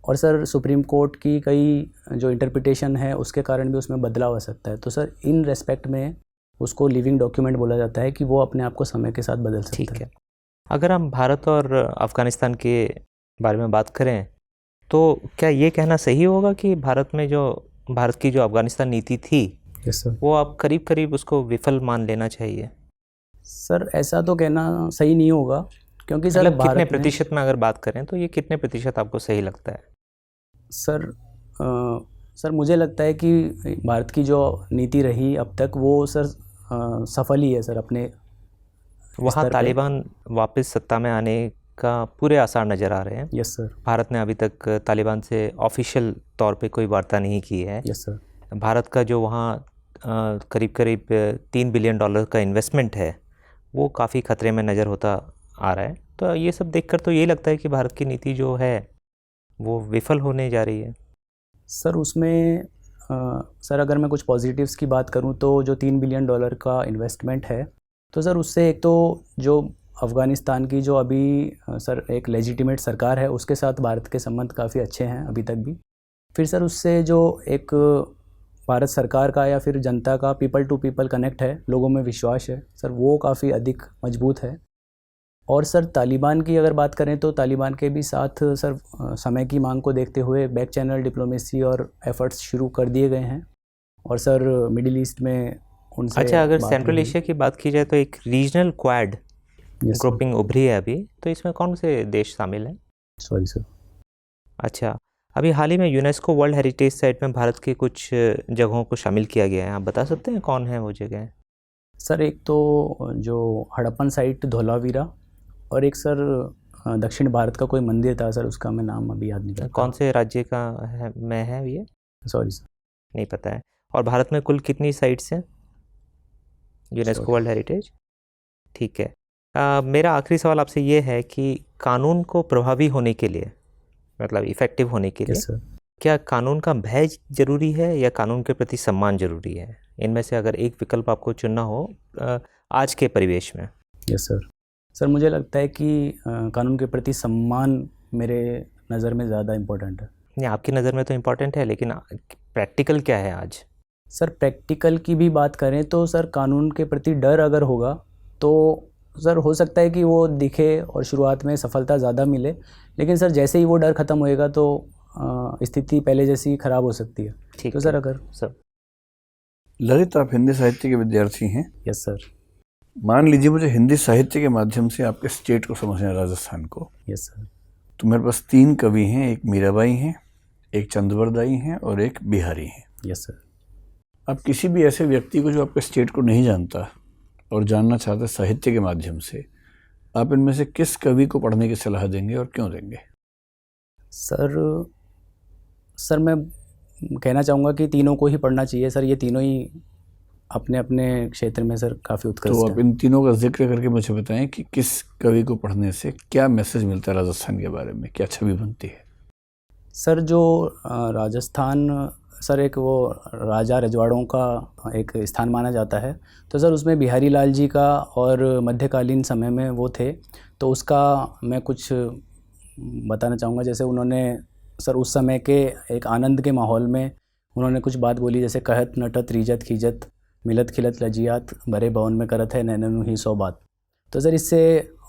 और सर सुप्रीम कोर्ट की कई जो इंटरप्रिटेशन है उसके कारण भी उसमें बदलाव आ सकता है। तो सर इन रेस्पेक्ट में उसको लिविंग डॉक्यूमेंट बोला जाता है कि वो अपने आप को समय के साथ बदल सकता है। ठीक है। अगर हम भारत और अफ़गानिस्तान के बारे में बात करें तो क्या ये कहना सही होगा कि भारत की जो अफ़गानिस्तान नीति थी यस सर। वो आप करीब करीब उसको विफल मान लेना चाहिए? सर ऐसा तो कहना सही नहीं होगा, क्योंकि सर मतलब कितने भारत में प्रतिशत में अगर बात करें तो ये कितने प्रतिशत आपको सही लगता है? सर मुझे लगता है कि भारत की जो नीति रही अब तक वो सर सफल ही है सर अपने वहाँ स्तर पे। तालिबान वापस सत्ता में आने का पूरे आसार नज़र आ रहे हैं। Yes sir. भारत ने अभी तक तालिबान से ऑफिशियल तौर पे कोई वार्ता नहीं की है। Yes sir. भारत का जो वहाँ करीब करीब $3 बिलियन का इन्वेस्टमेंट है वो काफ़ी खतरे में नज़र होता आ रहा है। तो ये सब देखकर तो ये लगता है कि भारत की नीति जो है वो विफल होने जा रही है। सर उसमें सर अगर मैं कुछ पॉजिटिव्स की बात करूं तो जो $3 बिलियन का इन्वेस्टमेंट है, तो सर उससे एक तो जो अफ़गानिस्तान की जो अभी सर एक लेजिटिमेट सरकार है उसके साथ भारत के संबंध काफ़ी अच्छे हैं अभी तक भी। फिर सर उससे जो एक भारत सरकार का या फिर जनता का पीपल टू पीपल कनेक्ट है, लोगों में विश्वास है सर, वो काफ़ी अधिक मजबूत है। और सर तालिबान की अगर बात करें तो तालिबान के भी साथ सर समय की मांग को देखते हुए बैक चैनल डिप्लोमेसी और एफर्ट्स शुरू कर दिए गए हैं। और सर मिडिल ईस्ट में उनसे अच्छा, अगर बात सेंट्रल हुई। एशिया की बात की जाए तो एक regional quad Yes, sir. Grouping उभरी है अभी, तो इसमें कौन से देश शामिल हैं? Sorry sir. अच्छा, अभी हाल ही में यूनेस्को वर्ल्ड हेरिटेज साइट में भारत की कुछ जगहों को शामिल किया गया है, आप बता सकते हैं कौन है वो जगह? सर एक तो जो हड़प्पन साइट धोलावीरा, और एक सर दक्षिण भारत का कोई मंदिर था सर, उसका मैं नाम अभी याद नहीं करता। कौन से राज्य का है में है ये? Sorry sir. नहीं पता है। और भारत में कुल कितनी साइट्स हैं यूनेस्को वर्ल्ड हेरिटेज? ठीक है। मेरा आखिरी सवाल आपसे ये है कि कानून को प्रभावी होने के लिए, मतलब इफ़ेक्टिव होने के लिए, यस सर। क्या कानून का भय ज़रूरी है या कानून के प्रति सम्मान ज़रूरी है? इनमें से अगर एक विकल्प आपको चुनना हो आज के परिवेश में। Yes sir. सर मुझे लगता है कि कानून के प्रति सम्मान मेरे नज़र में ज़्यादा इम्पोर्टेंट है। नहीं, आपकी नज़र में तो इम्पोर्टेंट है, लेकिन प्रैक्टिकल क्या है आज? सर प्रैक्टिकल की भी बात करें तो सर कानून के प्रति डर अगर होगा तो सर हो सकता है कि वो दिखे और शुरुआत में सफलता ज़्यादा मिले, लेकिन सर जैसे ही वो डर ख़त्म होएगा तो स्थिति पहले जैसी ख़राब हो सकती है। ठीक तो है सर अगर सर। ललित, आप हिंदी साहित्य के विद्यार्थी हैं। Yes sir. मान लीजिए मुझे हिंदी साहित्य के माध्यम से आपके स्टेट को समझना है, राजस्थान को। Yes sir. तो मेरे पास 3 कवि हैं, एक मीराबाई हैं, एक चंद्रवरदाई हैं और एक बिहारी हैं। Yes sir. आप किसी भी ऐसे व्यक्ति को जो आपके स्टेट को नहीं जानता और जानना चाहता है साहित्य के माध्यम से, आप इनमें से किस कवि को पढ़ने की सलाह देंगे और क्यों देंगे? सर मैं कहना चाहूँगा कि तीनों को ही पढ़ना चाहिए सर। ये तीनों ही अपने अपने क्षेत्र में सर काफ़ी उत्कृष्ट तो हैं। आप इन तीनों का जिक्र करके मुझे बताएं कि किस कवि को पढ़ने से क्या मैसेज मिलता है राजस्थान के बारे में, क्या छवि बनती है? सर जो राजस्थान सर एक वो राजा रजवाड़ों का एक स्थान माना जाता है, तो सर उसमें बिहारी लाल जी का और मध्यकालीन समय में वो थे, तो उसका मैं कुछ बताना चाहूँगा। जैसे उन्होंने सर उस समय के एक आनंद के माहौल में उन्होंने कुछ बात बोली, जैसे कहत नटत रीजत खीजत मिलत खिलत लजियात भरे भवन में करत है नैननु ही सौ बात। तो सर इससे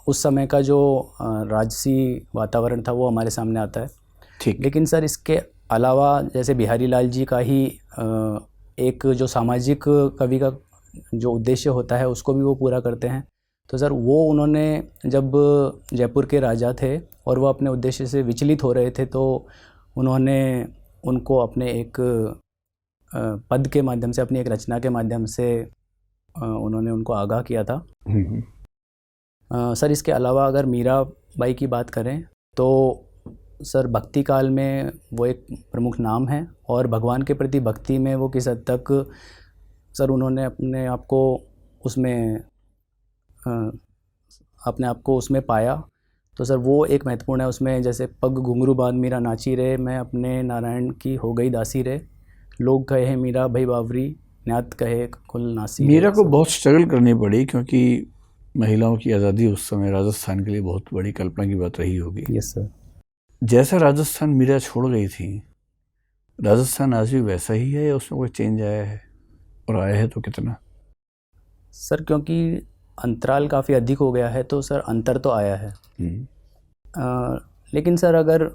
उस समय का जो राजसी वातावरण था वो हमारे सामने आता है। ठीक। लेकिन सर इसके अलावा जैसे बिहारी लाल जी का ही एक जो सामाजिक कवि का जो उद्देश्य होता है उसको भी वो पूरा करते हैं। तो सर वो उन्होंने जब जयपुर के राजा थे और वो अपने उद्देश्य से विचलित हो रहे थे, तो उन्होंने उनको अपने एक पद के माध्यम से, अपनी एक रचना के माध्यम से उन्होंने उनको आगाह किया था। सर इसके अलावा अगर मीराबाई की बात करें तो सर भक्ति काल में वो एक प्रमुख नाम है, और भगवान के प्रति भक्ति में वो किस हद तक सर उन्होंने अपने आप को उसमें पाया, तो सर वो एक महत्वपूर्ण है। उसमें जैसे पग घुंघरू बांध मीरा नाची रे, मैं अपने नारायण की हो गई दासी रे, लोग कहे मीरा भई बावरी, न्यात कहे कुल नासी। मीरा को बहुत स्ट्रगल करनी पड़ी क्योंकि महिलाओं की आज़ादी उस समय राजस्थान के लिए बहुत बड़ी कल्पना की बात रही होगी। Yes sir. जैसा राजस्थान मीरा छोड़ गई थी, राजस्थान आज भी वैसा ही है या उसमें कोई चेंज आया है, और आया है तो कितना? सर क्योंकि अंतराल काफ़ी अधिक हो गया है तो सर अंतर तो आया है। लेकिन सर अगर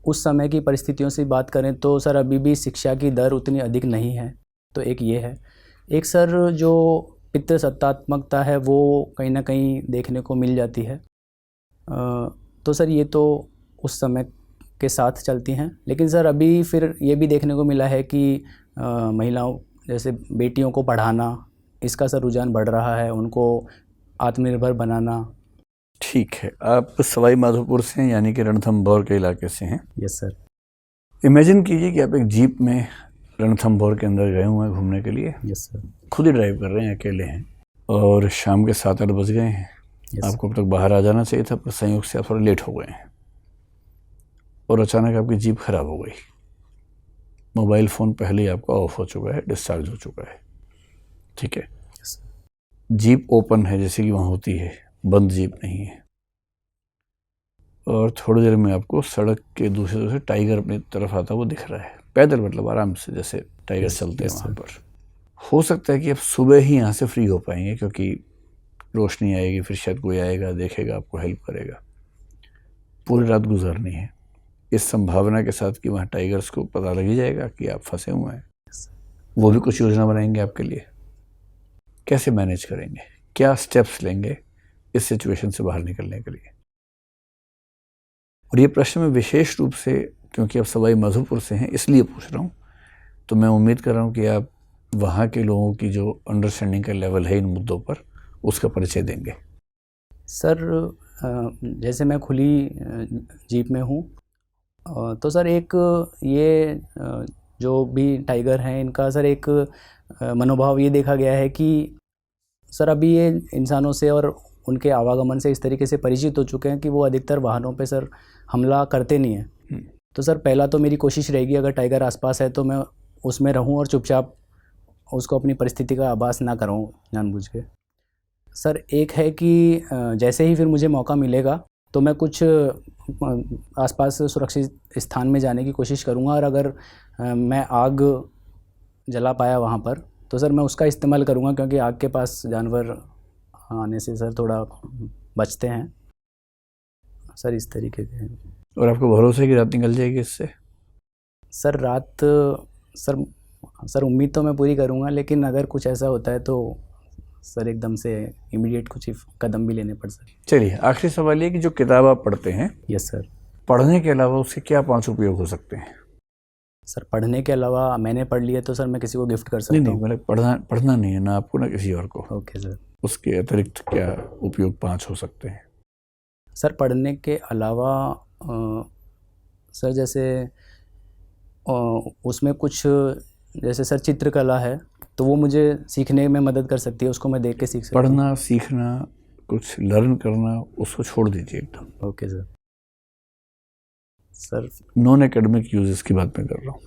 उस समय की परिस्थितियों से बात करें तो सर अभी भी शिक्षा की दर उतनी अधिक नहीं है, तो एक ये है। एक सर जो पितृसत्तात्मकता है वो कहीं ना कहीं देखने को मिल जाती है। तो सर ये तो उस समय के साथ चलती हैं, लेकिन सर अभी फिर ये भी देखने को मिला है कि महिलाओं जैसे बेटियों को पढ़ाना, इसका सर रुझान बढ़ रहा है, उनको आत्मनिर्भर बनाना। ठीक है, आप सवाई माधोपुर से हैं, यानी कि रणथंभौर के इलाके से हैं। Yes sir. इमेजिन कीजिए कि आप एक जीप में रणथंभौर के अंदर गए हुए हैं घूमने के लिए। Yes sir. खुद ही ड्राइव कर रहे हैं, अकेले हैं, और शाम के 7-8 बज गए हैं। आपको अब तक बाहर आ जाना चाहिए था, पर संयोग से आप थोड़ा लेट हो गए हैं और अचानक आपकी जीप खराब हो गई। मोबाइल फ़ोन पहले ही आपका ऑफ हो चुका है, डिस्चार्ज हो चुका है। ठीक है, जीप ओपन है जैसे कि वहाँ होती है, बंद जीप नहीं है, और थोड़ी देर में आपको सड़क के दूसरे टाइगर अपनी तरफ आता वो दिख रहा है, पैदल, मतलब आराम से, जैसे टाइगर चलते हैं वहाँ पर। हो सकता है कि आप सुबह ही यहाँ से फ्री हो पाएंगे, क्योंकि रोशनी आएगी, फिर शायद कोई आएगा, देखेगा, आपको हेल्प करेगा। पूरी रात गुजारनी है इस संभावना के साथ कि वहाँ टाइगर्स को पता लग ही जाएगा कि आप फंसे हुए हैं। वो भी कुछ योजना बनाएंगे आपके लिए, कैसे मैनेज करेंगे, क्या स्टेप्स लेंगे इस सिचुएशन से बाहर निकलने के लिए। और ये प्रश्न मैं विशेष रूप से, क्योंकि आप सवाई माधोपुर से हैं, इसलिए पूछ रहा हूँ। तो मैं उम्मीद कर रहा हूँ कि आप वहाँ के लोगों की जो अंडरस्टैंडिंग का लेवल है इन मुद्दों पर, उसका परिचय देंगे। सर जैसे मैं खुली जीप में हूँ, तो सर एक ये जो भी टाइगर हैं इनका सर एक मनोभाव ये देखा गया है कि सर अभी ये इंसानों से और उनके आवागमन से इस तरीके से परिचित हो चुके हैं कि वो अधिकतर वाहनों पे सर हमला करते नहीं हैं। तो सर पहला तो मेरी कोशिश रहेगी, अगर टाइगर आसपास है तो मैं उसमें रहूं और चुपचाप उसको अपनी परिस्थिति का आभास ना कराऊं जानबूझ के। सर एक है कि जैसे ही फिर मुझे मौका मिलेगा तो मैं कुछ आसपास सुरक्षित स्थान में जाने की कोशिश करूंगा, और अगर मैं आग जला पाया वहाँ पर तो सर मैं उसका इस्तेमाल करूंगा, क्योंकि आग के पास जानवर आने से सर थोड़ा बचते हैं सर, इस तरीके के। और आपको भरोसा है कि रात निकल जाएगी इससे? सर रात सर उम्मीद तो मैं पूरी करूंगा, लेकिन अगर कुछ ऐसा होता है तो सर एकदम से इमीडिएट कुछ कदम भी लेने पड़ सकते। चलिए, आखिरी सवाल ये कि जो किताब आप पढ़ते हैं, यस सर, पढ़ने के अलावा उससे क्या 5 उपयोग हो सकते हैं? सर पढ़ने के अलावा मैंने पढ़ लिया तो सर मैं किसी को गिफ्ट कर सकता हूँ। नहीं, मतलब पढ़ना नहीं है ना आपको, ना किसी और को। Okay sir. उसके अतिरिक्त क्या उपयोग 5 हो सकते हैं? सर पढ़ने के अलावा सर जैसे उसमें कुछ जैसे सर चित्रकला है तो वो मुझे सीखने में मदद कर सकती है, उसको मैं देख के सीख सकता हूँ। पढ़ना, सीखना, कुछ लर्न करना, उसको छोड़ दीजिए एकदम। Okay sir. Sir non academic uses की बात मैं कर रहा हूँ।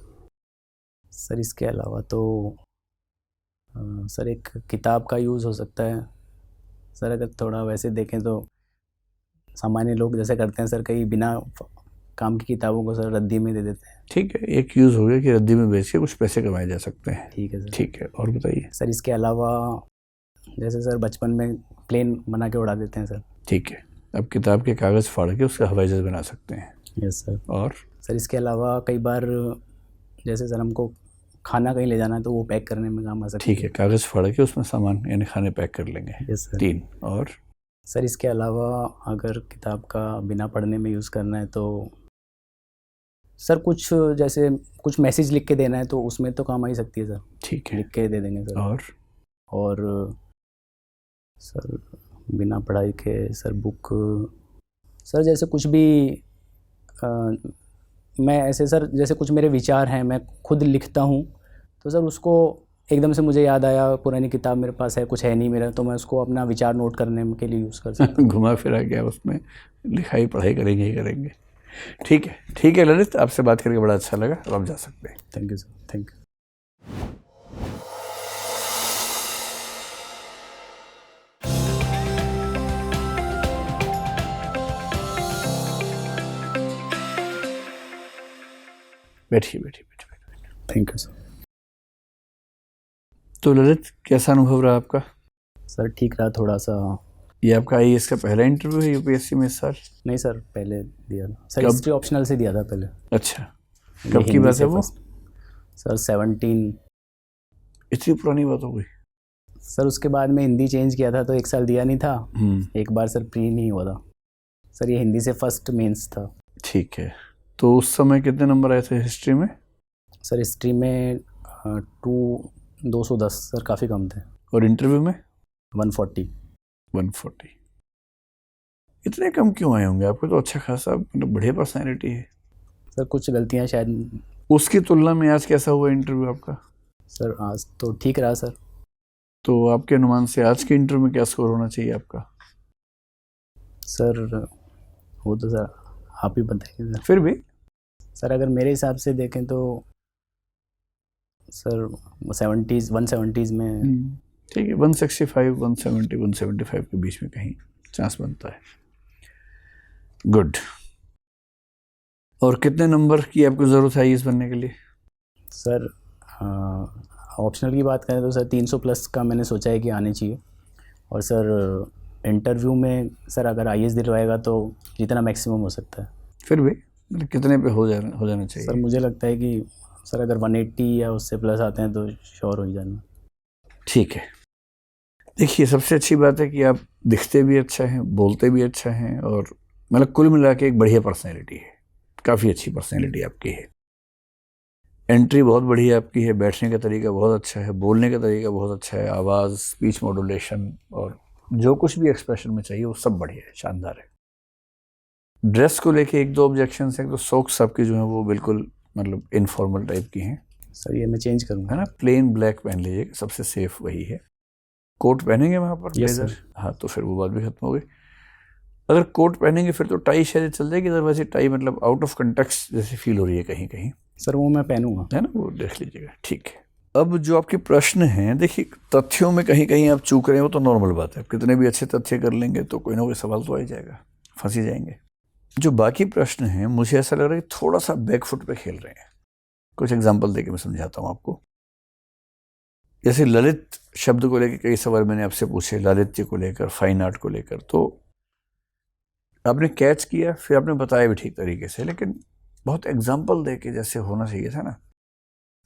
सर इसके अलावा तो सर एक किताब का यूज़ हो सकता है सर, अगर थोड़ा वैसे देखें तो सामान्य लोग जैसे करते हैं सर, कई बिना काम की किताबों को सर रद्दी में दे देते हैं। ठीक है, एक यूज़ हो गया कि रद्दी में बेच के कुछ पैसे कमाए जा सकते हैं। ठीक है सर। ठीक है, और बताइए। सर इसके अलावा जैसे सर बचपन में प्लेन बना के उड़ा देते हैं सर। ठीक है, अब किताब के कागज़ फाड़ के उसका हवाई जहाज बना सकते हैं। Yes sir. और सर इसके अलावा कई बार जैसे सर हमको खाना कहीं ले जाना है तो वो पैक करने में काम आ सकता है। ठीक है, कागज़ फाड़ के उसमें सामान यानी खाने पैक कर लेंगे। Yes sir. 3 और सर इसके अलावा अगर किताब का बिना पढ़ने में यूज़ करना है तो सर कुछ जैसे कुछ मैसेज लिख के देना है तो उसमें तो काम आ ही सकती है सर। ठीक है, लिख के दे देंगे सर। और सर बिना पढ़ाई के सर बुक, सर जैसे कुछ भी मैं ऐसे सर जैसे कुछ मेरे विचार हैं, मैं खुद लिखता हूँ तो सर उसको एकदम से मुझे याद आया, पुरानी किताब मेरे पास है, कुछ है नहीं मेरा, तो मैं उसको अपना विचार नोट करने के लिए यूज़ कर सकता हूँ। घुमा फिरा के उसमें लिखाई पढ़ाई करेंगे ही करेंगे। ठीक है ललित, आपसे बात करके बड़ा अच्छा लगा। अब आप जा सकते हैं। Thank you sir. Thank you. बैठिए। Thank you sir. तो ललित, कैसा अनुभव रहा आपका? सर ठीक रहा थोड़ा सा। ये आपका आईएएस का पहला इंटरव्यू है यूपीएससी में इस साल? नहीं सर, पहले दिया था सर, कब? हिस्ट्री ऑप्शनल से दिया था पहले। अच्छा, कब की बात है वो? सर 17। इतनी पुरानी बात हो गई? सर उसके बाद में हिंदी चेंज किया था तो 1 साल दिया नहीं था। एक बार सर प्री नहीं हुआ था सर, ये हिंदी से फर्स्ट मेंस था। ठीक है, तो उस समय कितने नंबर आए थे हिस्ट्री में? सर हिस्ट्री में 210 सर, काफ़ी कम थे। और इंटरव्यू में? 140। इतने कम क्यों आए होंगे? आपको तो अच्छा खासा मतलब बढ़िया पर्सनैलिटी है। सर कुछ गलतियां शायद। उसकी तुलना में आज कैसा हुआ इंटरव्यू आपका? सर आज तो ठीक रहा सर। तो आपके अनुमान से आज के इंटरव्यू में क्या स्कोर होना चाहिए आपका? सर वो तो सर आप ही बताइए सर। फिर भी सर अगर मेरे हिसाब से देखें तो सर 170s में। ठीक है, 165, 170, 175 के बीच में कहीं चांस बनता है। गुड। और कितने नंबर की आपको ज़रूरत है आईएएस बनने के लिए? सर ऑप्शनल की बात करें तो सर 300 प्लस का मैंने सोचा है कि आने चाहिए। और सर इंटरव्यू में सर अगर IAS दिलवाएगा तो जितना मैक्सिमम हो सकता है। फिर भी मतलब कितने पे हो जाना चाहिए? सर मुझे लगता है कि सर अगर 180 या उससे प्लस आते हैं तो श्योर हो ही जाना। ठीक है। देखिए, सबसे अच्छी बात है कि आप दिखते भी अच्छा हैं, बोलते भी अच्छा हैं, और मतलब कुल मिला के एक बढ़िया पर्सनैलिटी है, काफ़ी अच्छी पर्सनैलिटी आपकी है। एंट्री बहुत बढ़िया आपकी है, बैठने का तरीका बहुत अच्छा है, बोलने का तरीका बहुत अच्छा है, आवाज़, स्पीच मॉड्यूलेशन और जो कुछ भी एक्सप्रेशन में चाहिए वो सब बढ़िया है, शानदार है। ड्रेस को लेके एक दो ऑब्जेक्शन है, तो सॉक्स आपकी जो है वो बिल्कुल मतलब इनफॉर्मल टाइप की हैं। सर ये मैं चेंज करूँगा, है ना, प्लेन ब्लैक पहन लीजिएगा, सबसे सेफ वही है। कोट पहनेंगे वहाँ पर? Yes, blazer? sir. हाँ, तो फिर वो बात भी खत्म हो गई। अगर कोट पहनेंगे फिर तो टाई शायद चल जाएगी, अदरवाइज टाई मतलब आउट ऑफ कंटेक्स्ट जैसे फील हो रही है कहीं कहीं। सर वो मैं पहनूंगा, है ना, वो देख लीजिएगा। ठीक है। अब जो आपके प्रश्न हैं, देखिए तथ्यों में कहीं कहीं आप चूक रहे हैं, वो तो नॉर्मल बात है। आप कितने भी अच्छे तथ्य कर लेंगे तो कोई ना कोई सवाल तो आ ही जाएगा, फंस ही जाएंगे। जो बाकी प्रश्न हैं मुझे ऐसा लग रहा है कि थोड़ा सा बैकफुट पे खेल रहे हैं। कुछ एग्जाम्पल देके मैं समझाता हूँ आपको। जैसे ललित शब्द को लेकर कई सवाल मैंने आपसे पूछे, लालित्य को लेकर, फाइन आर्ट को लेकर, तो आपने कैच किया, फिर आपने बताया भी ठीक तरीके से, लेकिन बहुत एग्जाम्पल देके जैसे होना चाहिए था ना।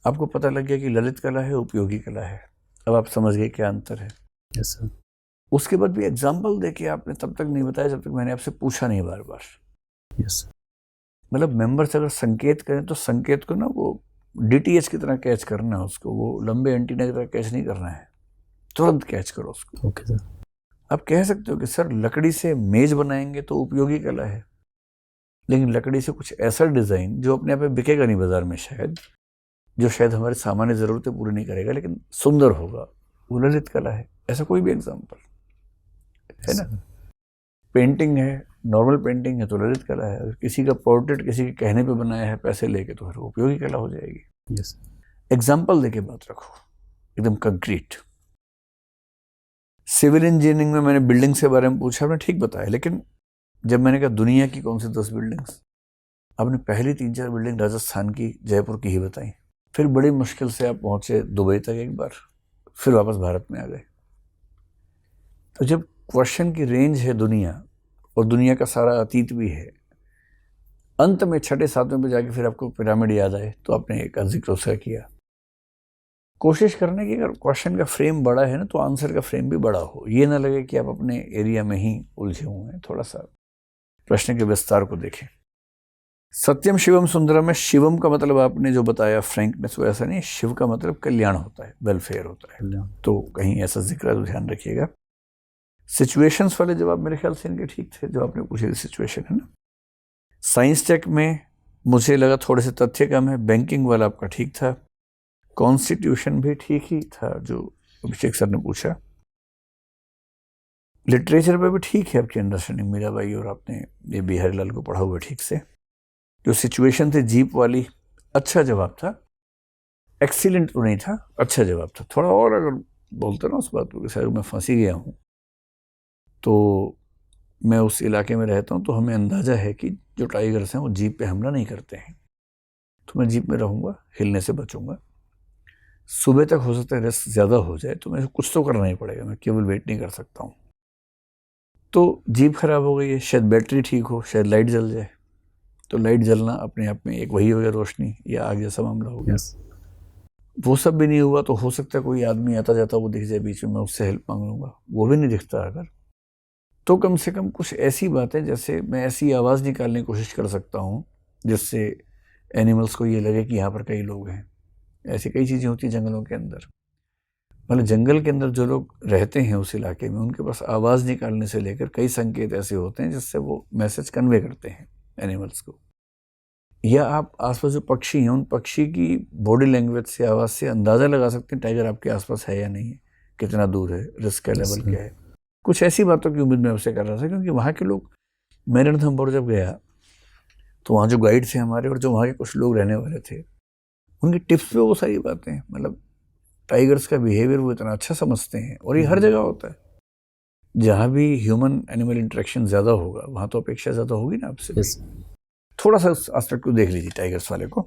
आपको पता लग गया कि ललित कला है, उपयोगी कला है, अब आप समझ गए क्या अंतर है। Yes sir. उसके बाद भी एग्जाम्पल देके आपने तब तक नहीं बताया जब तक मैंने आपसे पूछा नहीं बार बार। यस मतलब मेंबर्स अगर संकेत करें तो संकेत को ना वो DTH की तरह कैच करना है उसको, वो लंबे एंटीना की तरह कैच नहीं करना है, तुरंत कैच करो उसको। Okay sir. आप कह सकते हो कि सर लकड़ी से मेज बनाएंगे तो उपयोगी कला है, लेकिन लकड़ी से कुछ ऐसा डिज़ाइन जो अपने आप में बिकेगा नहीं बाजार में, शायद जो शायद हमारी सामान्य ज़रूरतें पूरी नहीं करेगा लेकिन सुंदर होगा, वो ललित कला है। ऐसा कोई भी एग्जाम्पल है ना। पेंटिंग है, नॉर्मल पेंटिंग है तो ललित कला है। अगर किसी का पोर्ट्रेट किसी के कहने पे बनाया है पैसे लेके तो फिर वो उपयोगी कला हो जाएगी। यस। एग्जाम्पल देके बात रखो, एकदम कंक्रीट। सिविल इंजीनियरिंग में मैंने बिल्डिंग्स के बारे में पूछा, आपने ठीक बताया, लेकिन जब मैंने कहा दुनिया की कौन सी 10 बिल्डिंग्स, आपने पहली 3-4 बिल्डिंग राजस्थान की, जयपुर की ही बताई। फिर बड़ी मुश्किल से आप पहुंचे दुबई तक एक बार, फिर वापस भारत में आ गए। तो जब क्वेश्चन की रेंज है दुनिया, और दुनिया का सारा अतीत भी है, अंत में 6-7वें पे जाके फिर आपको पिरामिड याद आए तो आपने एक जिक्र उसका किया। कोशिश करने की, अगर क्वेश्चन का फ्रेम बड़ा है ना तो आंसर का फ्रेम भी बड़ा हो, ये ना लगे कि आप अपने एरिया में ही उलझे हुए हैं। थोड़ा सा प्रश्न के विस्तार को देखें। सत्यम शिवम सुंदरम में शिवम का मतलब आपने जो बताया फ्रैंकनेस, वो ऐसा नहीं, शिव का मतलब कल्याण होता है, वेलफेयर होता है, तो कहीं ऐसा जिक्र है तो ध्यान रखिएगा। सिचुएशंस वाले जवाब मेरे ख्याल से इनके ठीक थे, जो आपने पूछे थे सिचुएशन, है ना। साइंस टेक में मुझे लगा थोड़े से तथ्य कम है, बैंकिंग वाला आपका ठीक था, कॉन्स्टिट्यूशन भी ठीक ही था जो अभिषेक सर ने पूछा, लिटरेचर पे भी ठीक है आपकी अंडरस्टैंडिंग मीराबाई, और आपने ये बिहारी लाल को पढ़ा हुआ ठीक से। जो सिचुएशन थी जीप वाली, अच्छा जवाब था, एक्सीलेंट तो नहीं था, अच्छा जवाब था। थोड़ा और अगर बोलते ना उस बात को कि सर मैं फंसी गया हूँ, तो मैं उस इलाके में रहता हूँ तो हमें अंदाज़ा है कि जो टाइगर्स हैं वो जीप पे हमला नहीं करते हैं, तो मैं जीप में रहूँगा, हिलने से बचूंगा। सुबह तक हो सकता है रिस्क ज़्यादा हो जाए तो मैं कुछ तो करना ही पड़ेगा, मैं केवल वेट नहीं कर सकता हूँ। तो जीप खराब हो गई है, शायद बैटरी ठीक हो, शायद लाइट जल जाए, तो लाइट जलना अपने आप में एक वही हो गया रोशनी या आग जैसा मामला हो गया। वो सब भी नहीं हुआ तो हो सकता है कोई आदमी आता जाता वो दिख जाए बीच में, मैं उससे हेल्प मांग लूँगा, वो भी नहीं दिखता अगर, तो कम से कम कुछ ऐसी बातें, जैसे मैं ऐसी आवाज़ निकालने की कोशिश कर सकता हूँ जिससे एनिमल्स को ये लगे कि यहाँ पर कई लोग हैं। ऐसी कई चीज़ें होती हैं जंगलों के अंदर, मतलब जंगल के अंदर जो लोग रहते हैं उस इलाके में, उनके पास आवाज़ निकालने से लेकर कई संकेत ऐसे होते हैं जिससे वो मैसेज कन्वे करते हैं एनिमल्स को। या आप आसपास जो पक्षी हैं, उन पक्षी की बॉडी लैंग्वेज से, आवाज़ से अंदाज़ा लगा सकते हैं टाइगर आपके आसपास है या नहीं है, कितना दूर है, रिस्क का लेवल क्या है। कुछ ऐसी बातों की उम्मीद मैं आपसे कर रहा था, क्योंकि वहाँ के लोग, मैं रणथंभौर जब गया तो वहाँ जो गाइड थे हमारे और जो वहाँ के कुछ लोग रहने वाले थे, उनकी टिप्स पे वो सारी बातें, मतलब टाइगर्स का बिहेवियर वो इतना अच्छा समझते हैं। और ये हर जगह होता है, जहाँ भी ह्यूमन एनिमल इंटरेक्शन ज़्यादा होगा वहाँ तो अपेक्षा ज़्यादा होगी ना आपसे। थोड़ा सा एस्पेक्ट को देख लीजिए टाइगर्स वाले को।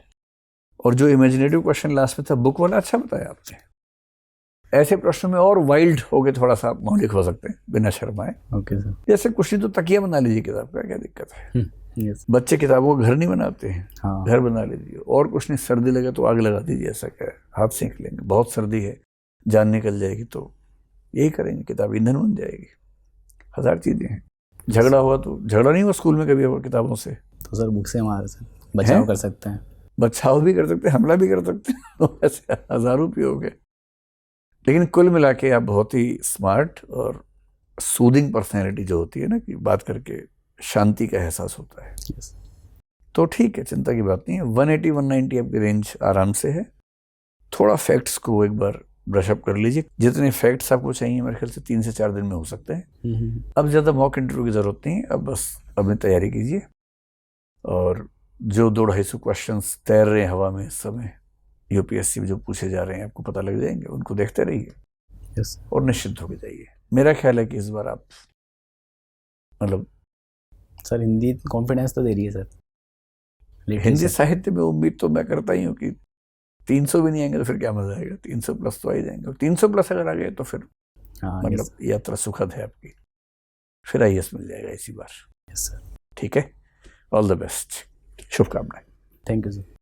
और जो इमेजिनेटिव क्वेश्चन लास्ट में था बुक वाला, अच्छा बताया आपने। ऐसे प्रश्नों में और वाइल्ड हो गए, थोड़ा सा मौलिक हो सकते हैं बिना शर्माए। Okay sir. जैसे कुछ नहीं तो तकिया बना लीजिए किताब का, क्या दिक्कत है। यस। बच्चे किताबों का घर नहीं बनाते हैं, हाँ। घर बना लीजिए। और कुछ नहीं, सर्दी लगे तो आग लगा दीजिए, ऐसा क्या है, हाथ सेंक लेंगे। बहुत सर्दी है, जान निकल जाएगी, तो यही करेंगे, किताब ईंधन बन जाएगी। 1000 चीजें हैं। झगड़ा हुआ तो झगड़ा नहीं हुआ स्कूल में कभी हुआ किताबों से? तो सर बुक से हमारे से बचाव कर सकते हैं। बचाव भी कर सकते हैं, हमला भी कर सकते हैं। ऐसे हजारों उपयोग है। लेकिन कुल मिला के आप बहुत ही स्मार्ट और सूदिंग पर्सनैलिटी जो होती है ना, कि बात करके शांति का एहसास होता है। यस। तो ठीक है, चिंता की बात नहीं है। 180-190 आपकी रेंज आराम से है। थोड़ा फैक्ट्स को एक बार ब्रशअप कर लीजिए। जितने फैक्ट्स आपको चाहिए मेरे ख्याल से 3 से 4 दिन में हो सकते हैं। अब ज़्यादा मॉक इंटरव्यू की ज़रूरत नहीं है। अब बस अपनी तैयारी कीजिए, और जो 200-250 क्वेश्चंस तैर रहे हैं हवा में इस समय यूपीएससी में जो पूछे जा रहे हैं, आपको पता लग जाएंगे, उनको देखते रहिए। यस। और निश्चिंत होकर जाइए। मेरा ख्याल है कि इस बार आप मतलब सर हिंदी कॉन्फिडेंस तो दे रही है सर। हिंदी साहित्य में उम्मीद तो मैं करता ही हूँ कि 300 भी नहीं आएंगे तो फिर क्या मजा आएगा। 300 प्लस तो आ ही जाएंगे, और 300 प्लस अगर आ गए तो फिर मतलब यात्रा सुखद है आपकी। फिर आईएएस मिल जाएगा इसी बार। Yes sir. ठीक है, ऑल द बेस्ट, शुभकामनाएं। Thank you sir.